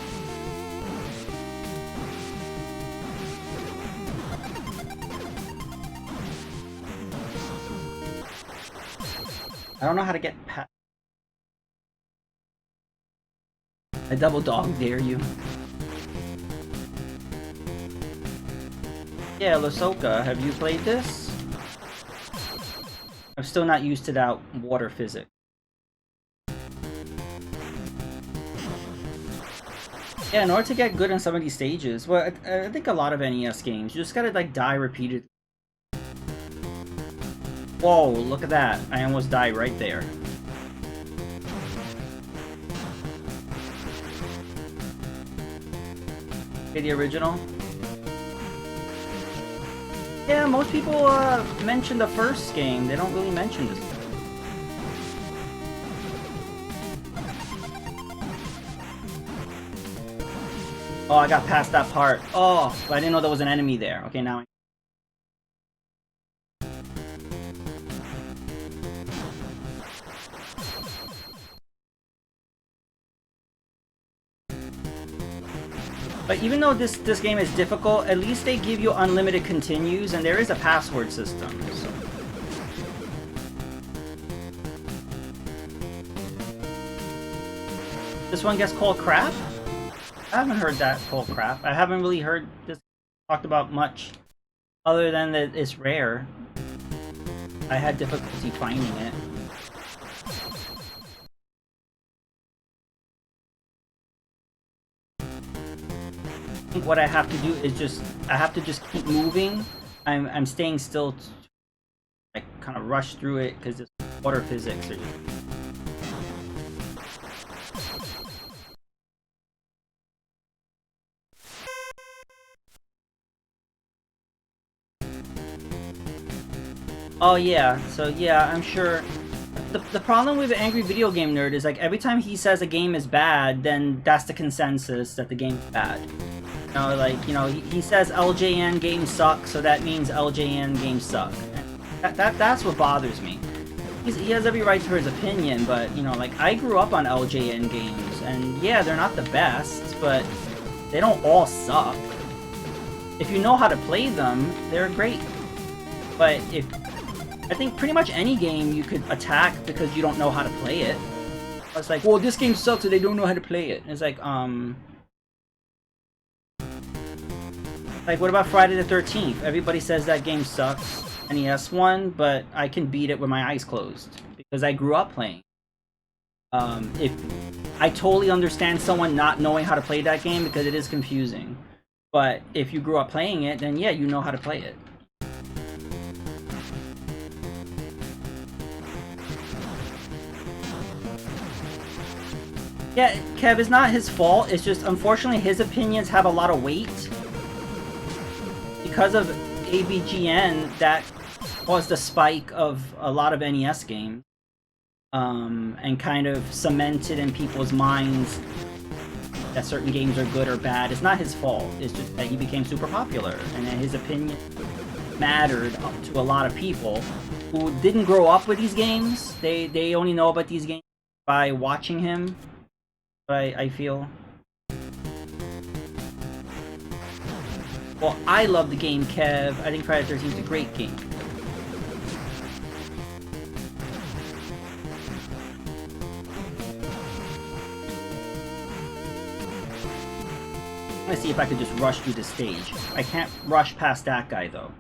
I don't know how to get past. I double dog dare you. Yeah, Lasoka, have you played this? I'm still not used to that water physics. Yeah, in order to get good in some of these stages, well, I think a lot of NES games, you just gotta like die repeatedly. Whoa, look at that. I almost died right there. Okay, the original? Yeah, most people mention the first game. They don't really mention this. Oh, I got past that part. Oh, I didn't know there was an enemy there. Okay, now I... But even though this game is difficult, at least they give you unlimited continues, and there is a password system. So. This one gets called crap? I haven't heard that called crap. I haven't really heard this talked about much, other than that it's rare. I had difficulty finding it. I think what I have to do is I have to just keep moving. I'm staying still to, like, kind of rush through it because this water physics are just... Oh yeah, so yeah, I'm sure. The problem with the Angry Video Game Nerd is, like, every time he says a game is bad, then that's the consensus that the game is bad. You know, like, you know, he says LJN games suck, so that means LJN games suck. That's what bothers me. He has every right to his opinion, but, you know, like, I grew up on LJN games, and yeah, they're not the best, but they don't all suck. If you know how to play them, they're great. But I think pretty much any game you could attack because you don't know how to play it. It's like, well, this game sucks, so they don't know how to play it. And it's like, what about Friday the 13th? Everybody says that game sucks, NES one, but I can beat it with my eyes closed because I grew up playing. If I totally understand someone not knowing how to play that game because it is confusing, but if you grew up playing it, then yeah, you know how to play it. Yeah, Kev, it's not his fault. It's just, unfortunately, his opinions have a lot of weight. Because of ABGN, that caused the spike of a lot of NES games. And kind of cemented in people's minds that certain games are good or bad. It's not his fault. It's just that he became super popular. And that his opinion mattered to a lot of people who didn't grow up with these games. They only know about these games by watching him. I feel. Well, I love the game, Kev. I think Friday the 13th is a great game. I'm gonna see if I could just rush through the stage. I can't rush past that guy, though.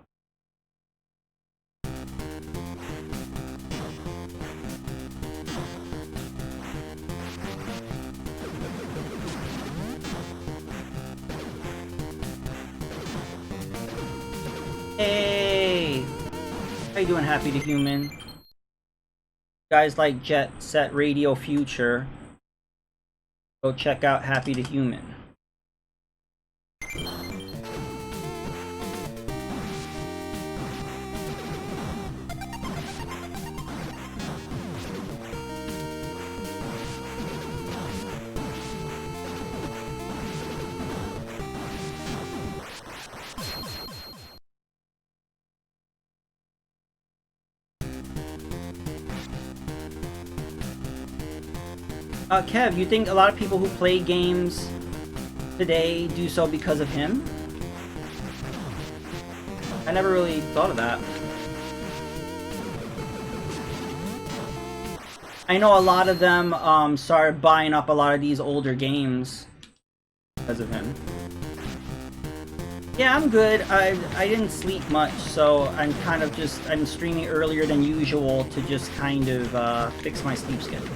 Hey! How you doing, Happy to Human? You guys like Jet Set Radio Future? Go check out Happy to Human. Kev, you think a lot of people who play games today do so because of him? I never really thought of that. I know a lot of them started buying up a lot of these older games because of him. Yeah, I'm good. I didn't sleep much, so I'm kind of just I'm streaming earlier than usual to just kind of fix my sleep schedule.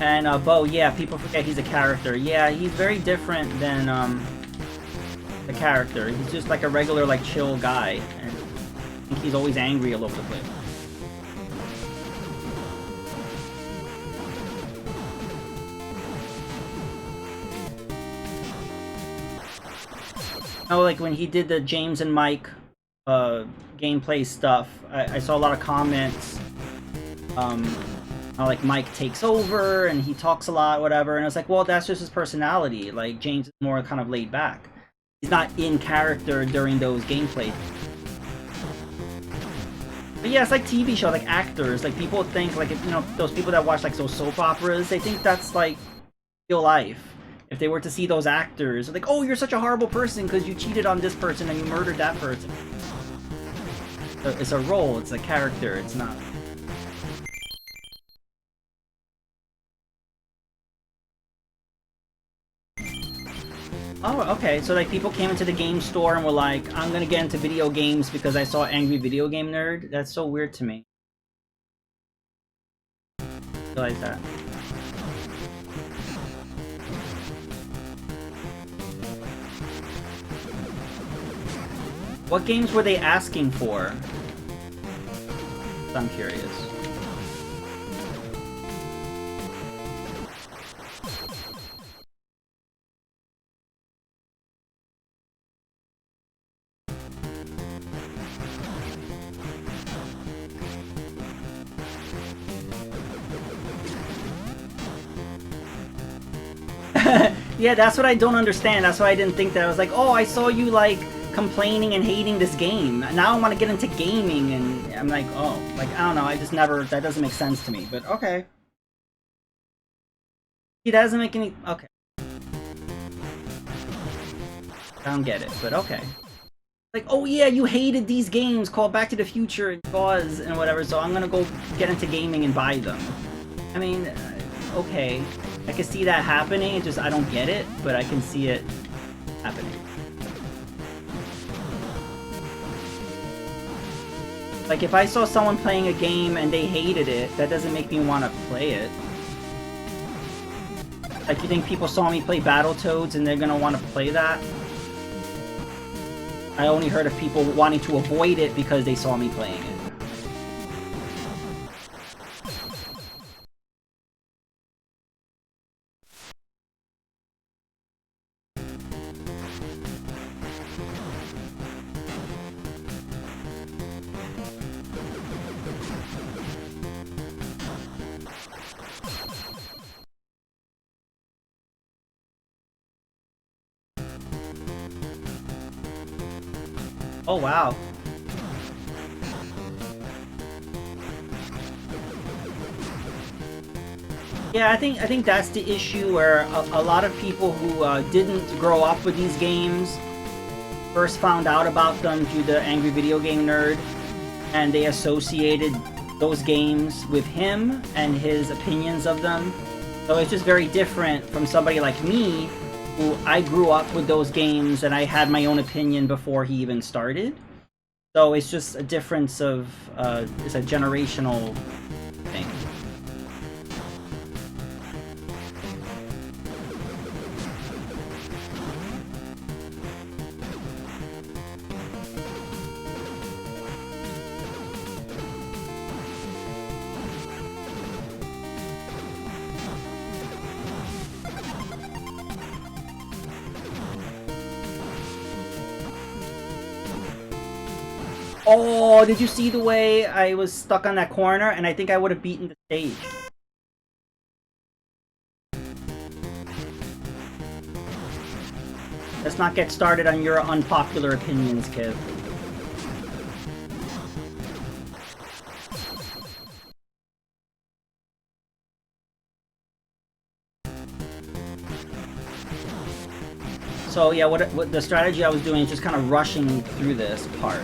And Bo, yeah, people forget he's a character. Yeah, he's very different than the character. He's just like a regular, like, chill guy, and I think he's always angry all over the place. Oh, like when he did the James and Mike gameplay stuff, I saw a lot of comments. How, like, Mike takes over and he talks a lot, whatever, and it's like, well, that's just his personality. Like, James is more kind of laid back. He's not in character during those gameplay. But yeah, it's like TV show, like actors. Like, people think, like, if, you know, those people that watch, like, those soap operas, they think that's, like, real life. If they were to see those actors, they're like, oh, you're such a horrible person because you cheated on this person and you murdered that person. So it's a role, it's a character, it's not... Oh, okay, so like people came into the game store and were like, I'm gonna get into video games because I saw Angry Video Game Nerd? That's so weird to me. I realize that. What games were they asking for? I'm curious. Yeah, that's what I don't understand. That's why I didn't think that. I was like, oh, I saw you, like, complaining and hating this game. Now I want to get into gaming, and I'm like, oh, like, I don't know. I just never... That doesn't make sense to me, but okay. He doesn't make any... Okay. I don't get it, but okay. Like, oh yeah, you hated these games called Back to the Future and Jaws and whatever, so I'm gonna go get into gaming and buy them. I mean, okay. I can see that happening, it's just I don't get it, but I can see it happening. Like, if I saw someone playing a game and they hated it, that doesn't make me want to play it. Like, you think people saw me play Battletoads and they're gonna want to play that? I only heard of people wanting to avoid it because they saw me playing it. Oh wow. Yeah, I think that's the issue where a lot of people who didn't grow up with these games first found out about them through the Angry Video Game Nerd, and they associated those games with him and his opinions of them. So it's just very different from somebody like me, who I grew up with those games and I had my own opinion before he even started. So it's just a difference of, it's a generational thing. Oh, did you see the way I was stuck on that corner? And I think I would have beaten the stage. Let's not get started on your unpopular opinions, Kev. So yeah, what the strategy I was doing is just kind of rushing through this part,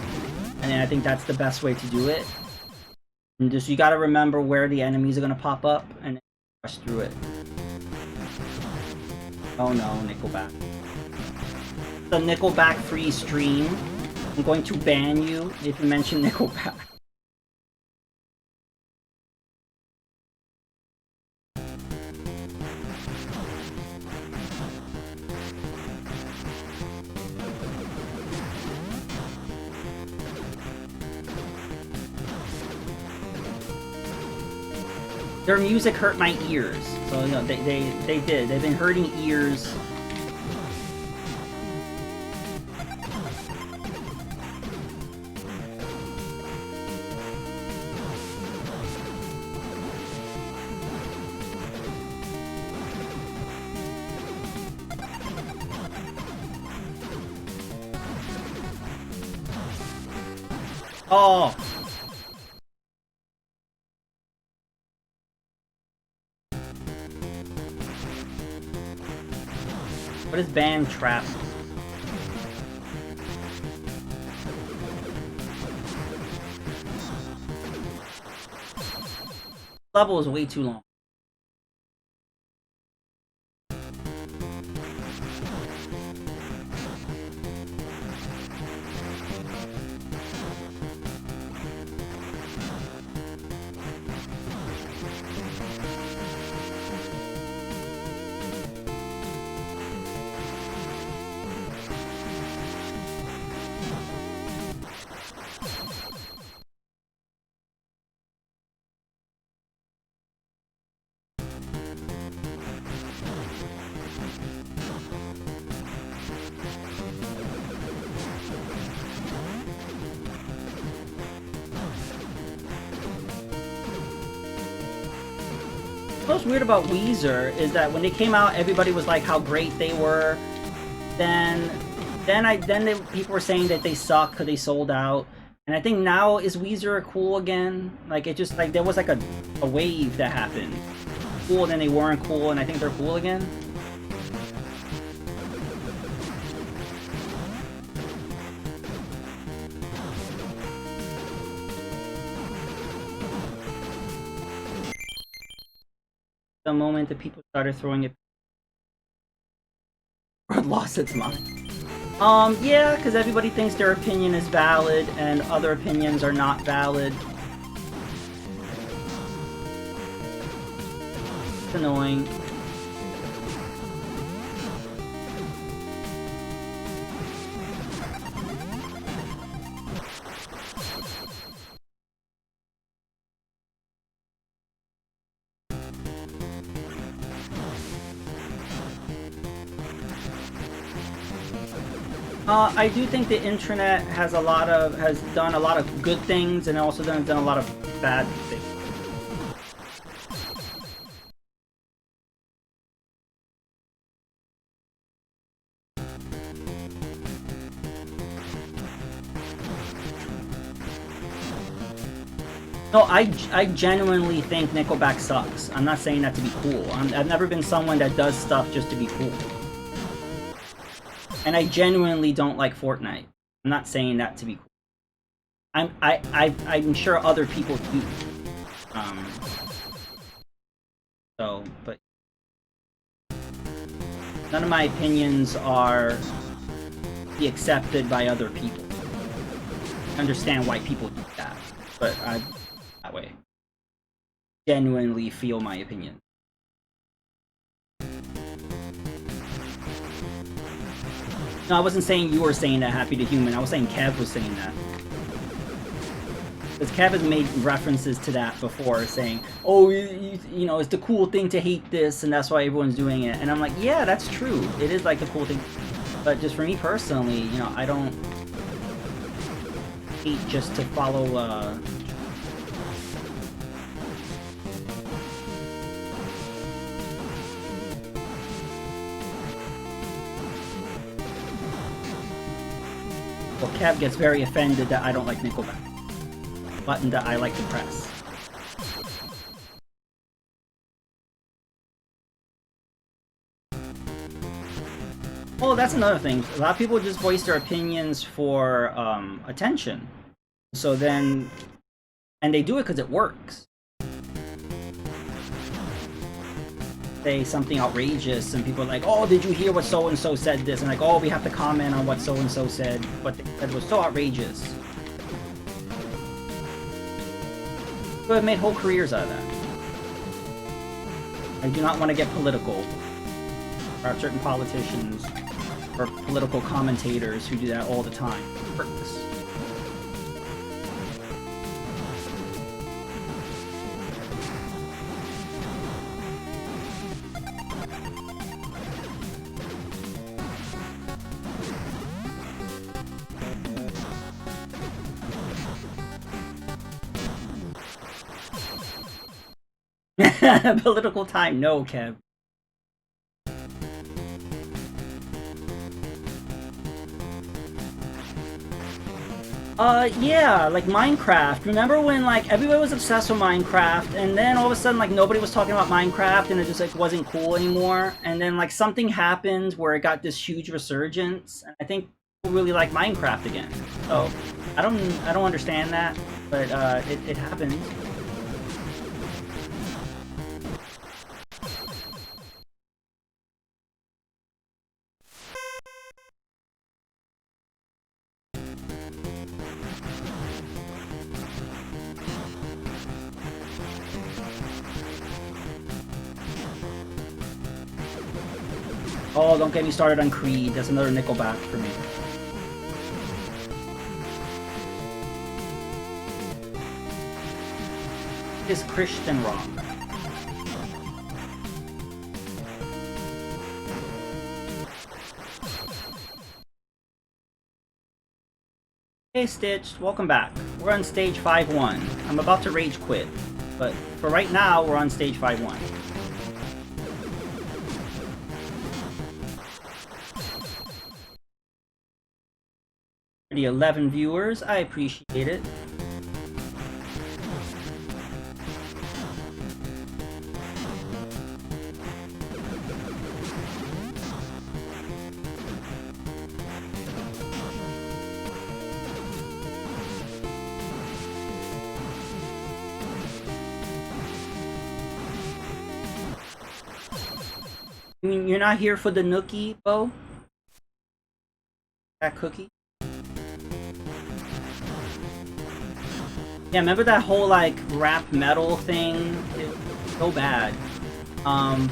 and I think that's the best way to do it. And just you got to remember where the enemies are gonna pop up and rush through it. Oh no, Nickelback. The Nickelback free stream. I'm going to ban you if you mention Nickelback. Their music hurt my ears, so you know they did. They've been hurting ears. Oh. What is band trap? Level is way too long. What's weird about Weezer is that when they came out, everybody was like how great they were. Then people were saying that they suck because they sold out. And I think now is Weezer cool again? Like it just like there was like a wave that happened. Cool, and then they weren't cool, and I think they're cool again. The moment that people started throwing it lost its mind. Yeah, because everybody thinks their opinion is valid and other opinions are not valid. It's annoying. I do think the internet has done a lot of good things and also done a lot of bad things. No, I genuinely think Nickelback sucks. I'm not saying that to be cool. I've never been someone that does stuff just to be cool. And I genuinely don't like Fortnite. I'm not saying that to be cool. I'm sure other people do. But none of my opinions are be accepted by other people. I understand why people do that, but that way. Genuinely feel my opinion. No, I wasn't saying you were saying that, Happy to Human. I was saying Kev was saying that. Because Kev has made references to that before, saying, oh, you know, it's the cool thing to hate this, and that's why everyone's doing it. And I'm like, yeah, that's true. It is like the cool thing. But just for me personally, you know, I don't hate just to follow, Well, Kev gets very offended that I don't like Nickelback. Button that I like to press. Well, Well, that's another thing. A lot of people just voice their opinions for attention. So then, and they do it because it works. Say something outrageous, and people are like, "Oh, did you hear what so and so said this?" And like, "Oh, we have to comment on what so and so said. What they said was so outrageous." So I've made whole careers out of that. I do not want to get political. There are certain politicians or political commentators who do that all the time. It works. Political time, no, Kev. Yeah, like Minecraft. Remember when, like, everybody was obsessed with Minecraft, and then all of a sudden, like, nobody was talking about Minecraft, and it just, like, wasn't cool anymore, and then, like, something happened where it got this huge resurgence, and I think people really like Minecraft again. So, I don't understand that, but, it happened. Oh, don't get me started on Creed. That's another Nickelback for me. Is Christian rock. Hey Stitch, welcome back. We're on stage 5-1. I'm about to rage quit, but for right now, we're on stage 5-1. The 11 viewers, I appreciate it. You mean you're not here for the nookie, Bo? That cookie? Yeah, remember that whole, like, rap metal thing? It was so bad.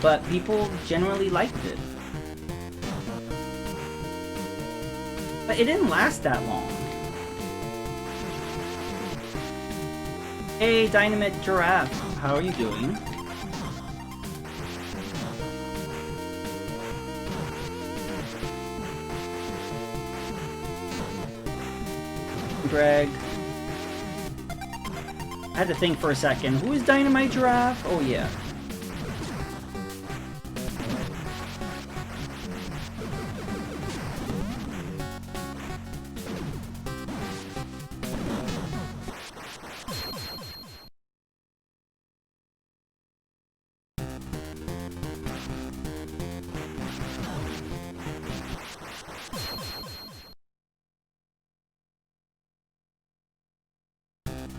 But people generally liked it. But it didn't last that long. Hey, Dynamite Giraffe, how are you doing? Greg. I had to think for a second. Who is Dynamite Giraffe? Oh, yeah.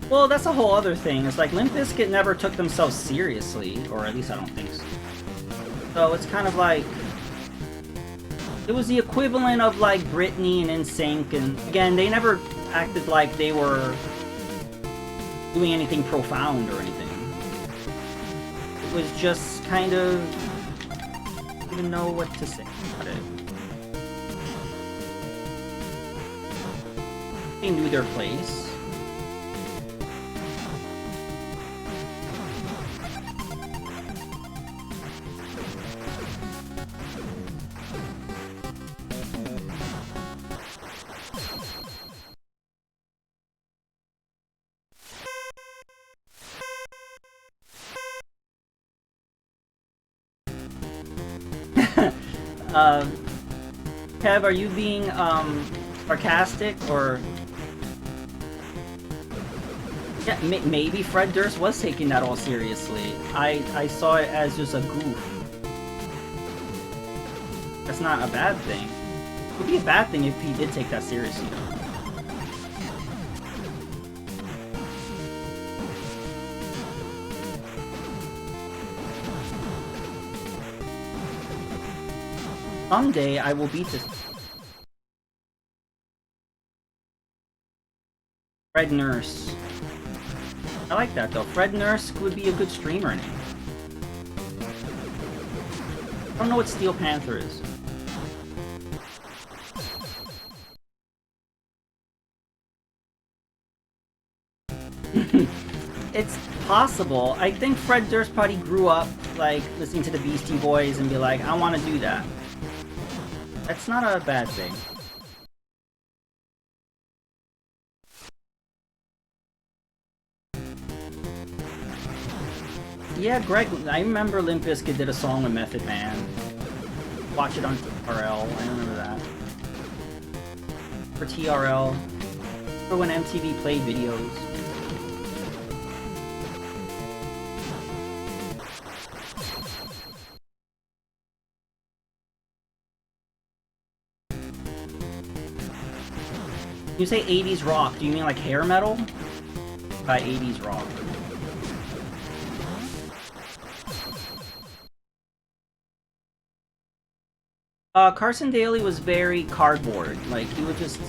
Well, that's a whole other thing. It's like Limp Bizkit never took themselves seriously, or at least I don't think so. So it's kind of like it was the equivalent of like Britney and NSYNC, and again, they never acted like they were doing anything profound or anything. It was just kind of I don't even know what to say about it. They knew their place. Kev, are you being sarcastic or? Yeah, maybe Fred Durst was taking that all seriously. I saw it as just a goof. That's not a bad thing. would be a bad thing if he did take that seriously. Someday I will beat this. Fred Nurse. I like that though. Fred Nurse would be a good streamer name. I don't know what Steel Panther is. It's possible. I think Fred Durst probably grew up like listening to the Beastie Boys and be like, I want to do that. That's not a bad thing. Yeah, Greg, I remember Limp Bizkit did a song with Method Man. Watch it on TRL, I remember that. For TRL. For when MTV played videos. You say 80s rock, do you mean like hair metal? By 80s rock. Carson Daly was very cardboard. Like, he would just...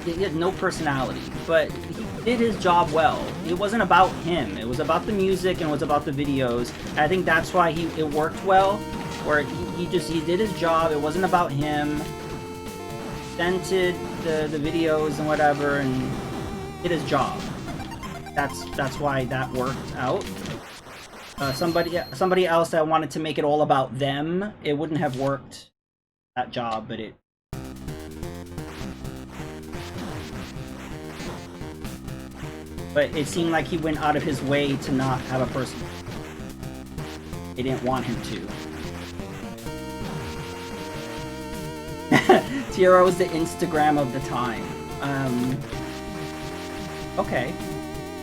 he had no personality. But he did his job well. It wasn't about him. It was about the music and it was about the videos. And I think that's why it worked well. Where he did his job. It wasn't about him. Presented the videos and whatever and did his job. That's why that worked out. Somebody else that wanted to make it all about them, it wouldn't have worked, that job, but it... But it seemed like he went out of his way to not have a person. They didn't want him to. Tiro was the Instagram of the time. Okay.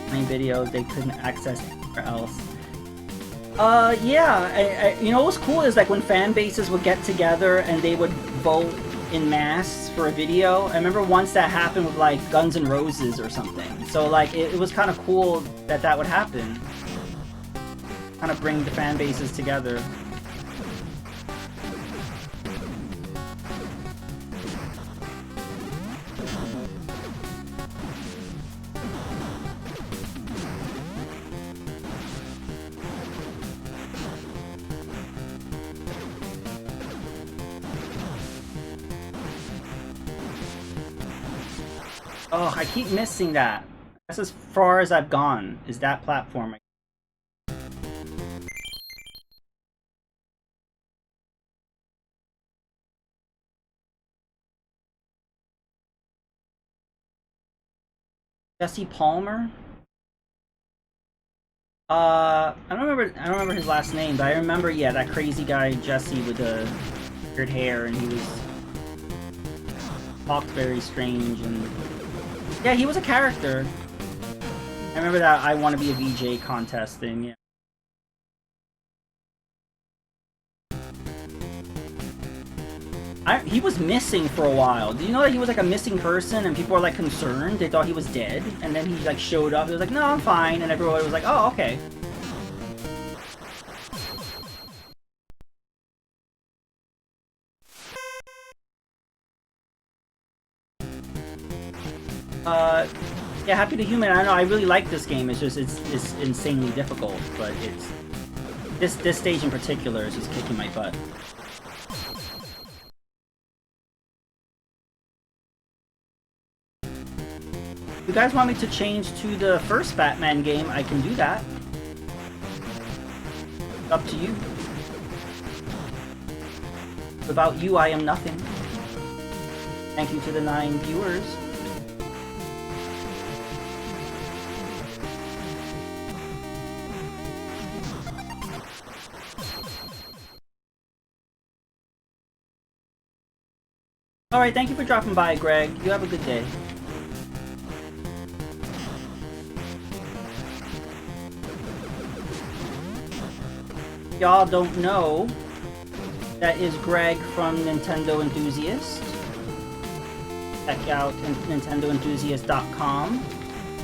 Playing videos they couldn't access anywhere else. Yeah, you know what's cool is like when fan bases would get together and they would vote in mass for a video. I remember once that happened with like Guns N' Roses or something. So like it was kind of cool that would happen. Kind of bring the fan bases together. Oh, I keep missing that. That's as far as I've gone, is that platform. Jesse Palmer? I don't remember his last name, but I remember, yeah, that crazy guy Jesse with the weird hair, and he talked very strange, and yeah, he was a character. I remember that I Want to Be a VJ contest thing, yeah. He was missing for a while. Did you know that he was like a missing person and people were like concerned? They thought he was dead, and then he like showed up. He was like, no, I'm fine, and everybody was like, oh, okay. Yeah, Happy to Human. I know I really like this game. It's just it's insanely difficult, but it's this stage in particular is just kicking my butt. If you guys want me to change to the first Batman game, I can do that. Up to you. Without you, I am nothing. Thank you to the 9 viewers. Alright, thank you for dropping by, Greg. You have a good day. Y'all don't know, That is Greg from Nintendo Enthusiast. Check out nintendoenthusiast.com.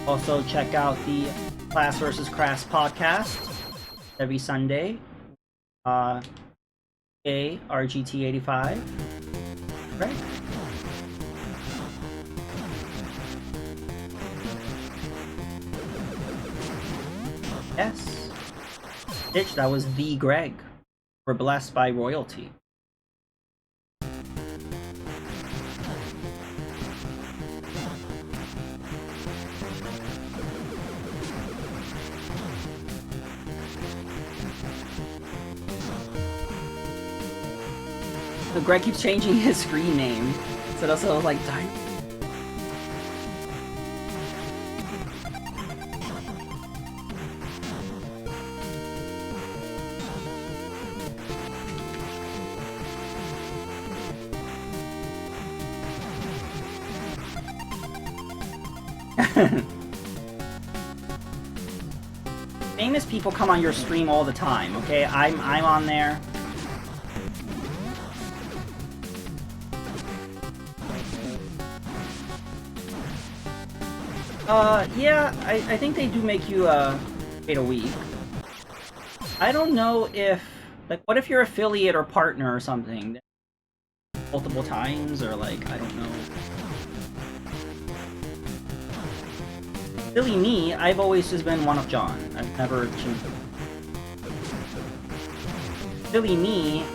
Also check out the Class vs. Crass podcast every Sunday. RGT85. Right. Yes. Bitch, that was the Greg. We're blessed by royalty. So Greg keeps changing his screen name. So that's also like famous people come on your stream all the time, okay? I'm on there. Yeah, I think they do make you, paid a week. I don't know if, like, what if you're affiliate or partner or something? Multiple times, or like, I don't know. Silly me, I've always just been 1UpJohn. I've never changed. Silly me,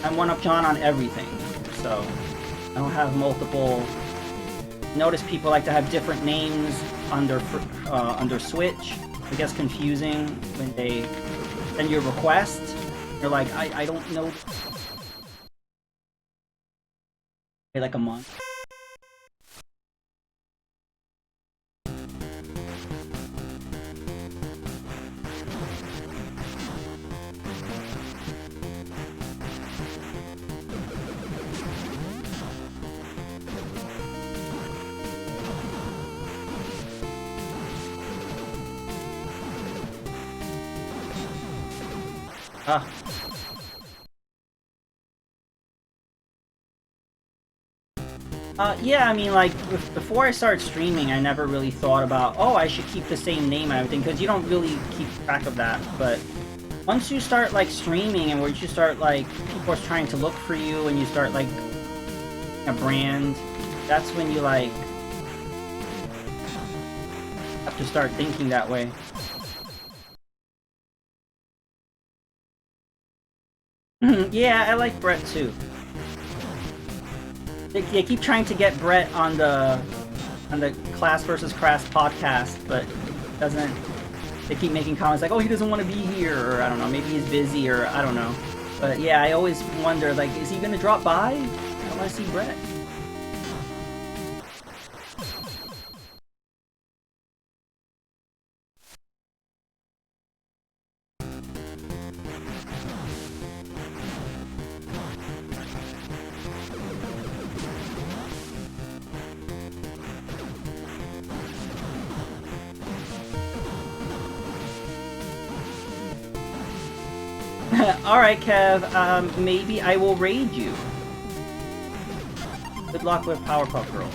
I'm 1UpJohn on everything, so I don't have multiple. Notice people like to have different names under Switch. It gets confusing when they send you a request. You're like, I don't know. Like a month. Yeah, I mean, like, before I started streaming, I never really thought about, oh, I should keep the same name and everything, because you don't really keep track of that, but once you start, like, streaming, and where you start, like, people are trying to look for you, and you start, like, a brand, that's when you, like, have to start thinking that way. Yeah, I like Brett, too. They keep trying to get Brett on the Class vs. Crass podcast, but doesn't. They keep making comments like, "Oh, he doesn't want to be here," or I don't know, maybe he's busy, or I don't know. But yeah, I always wonder, like, is he gonna drop by? I want to see Brett. Alright, Kev, maybe I will raid you. Good luck with Powerpuff Girls.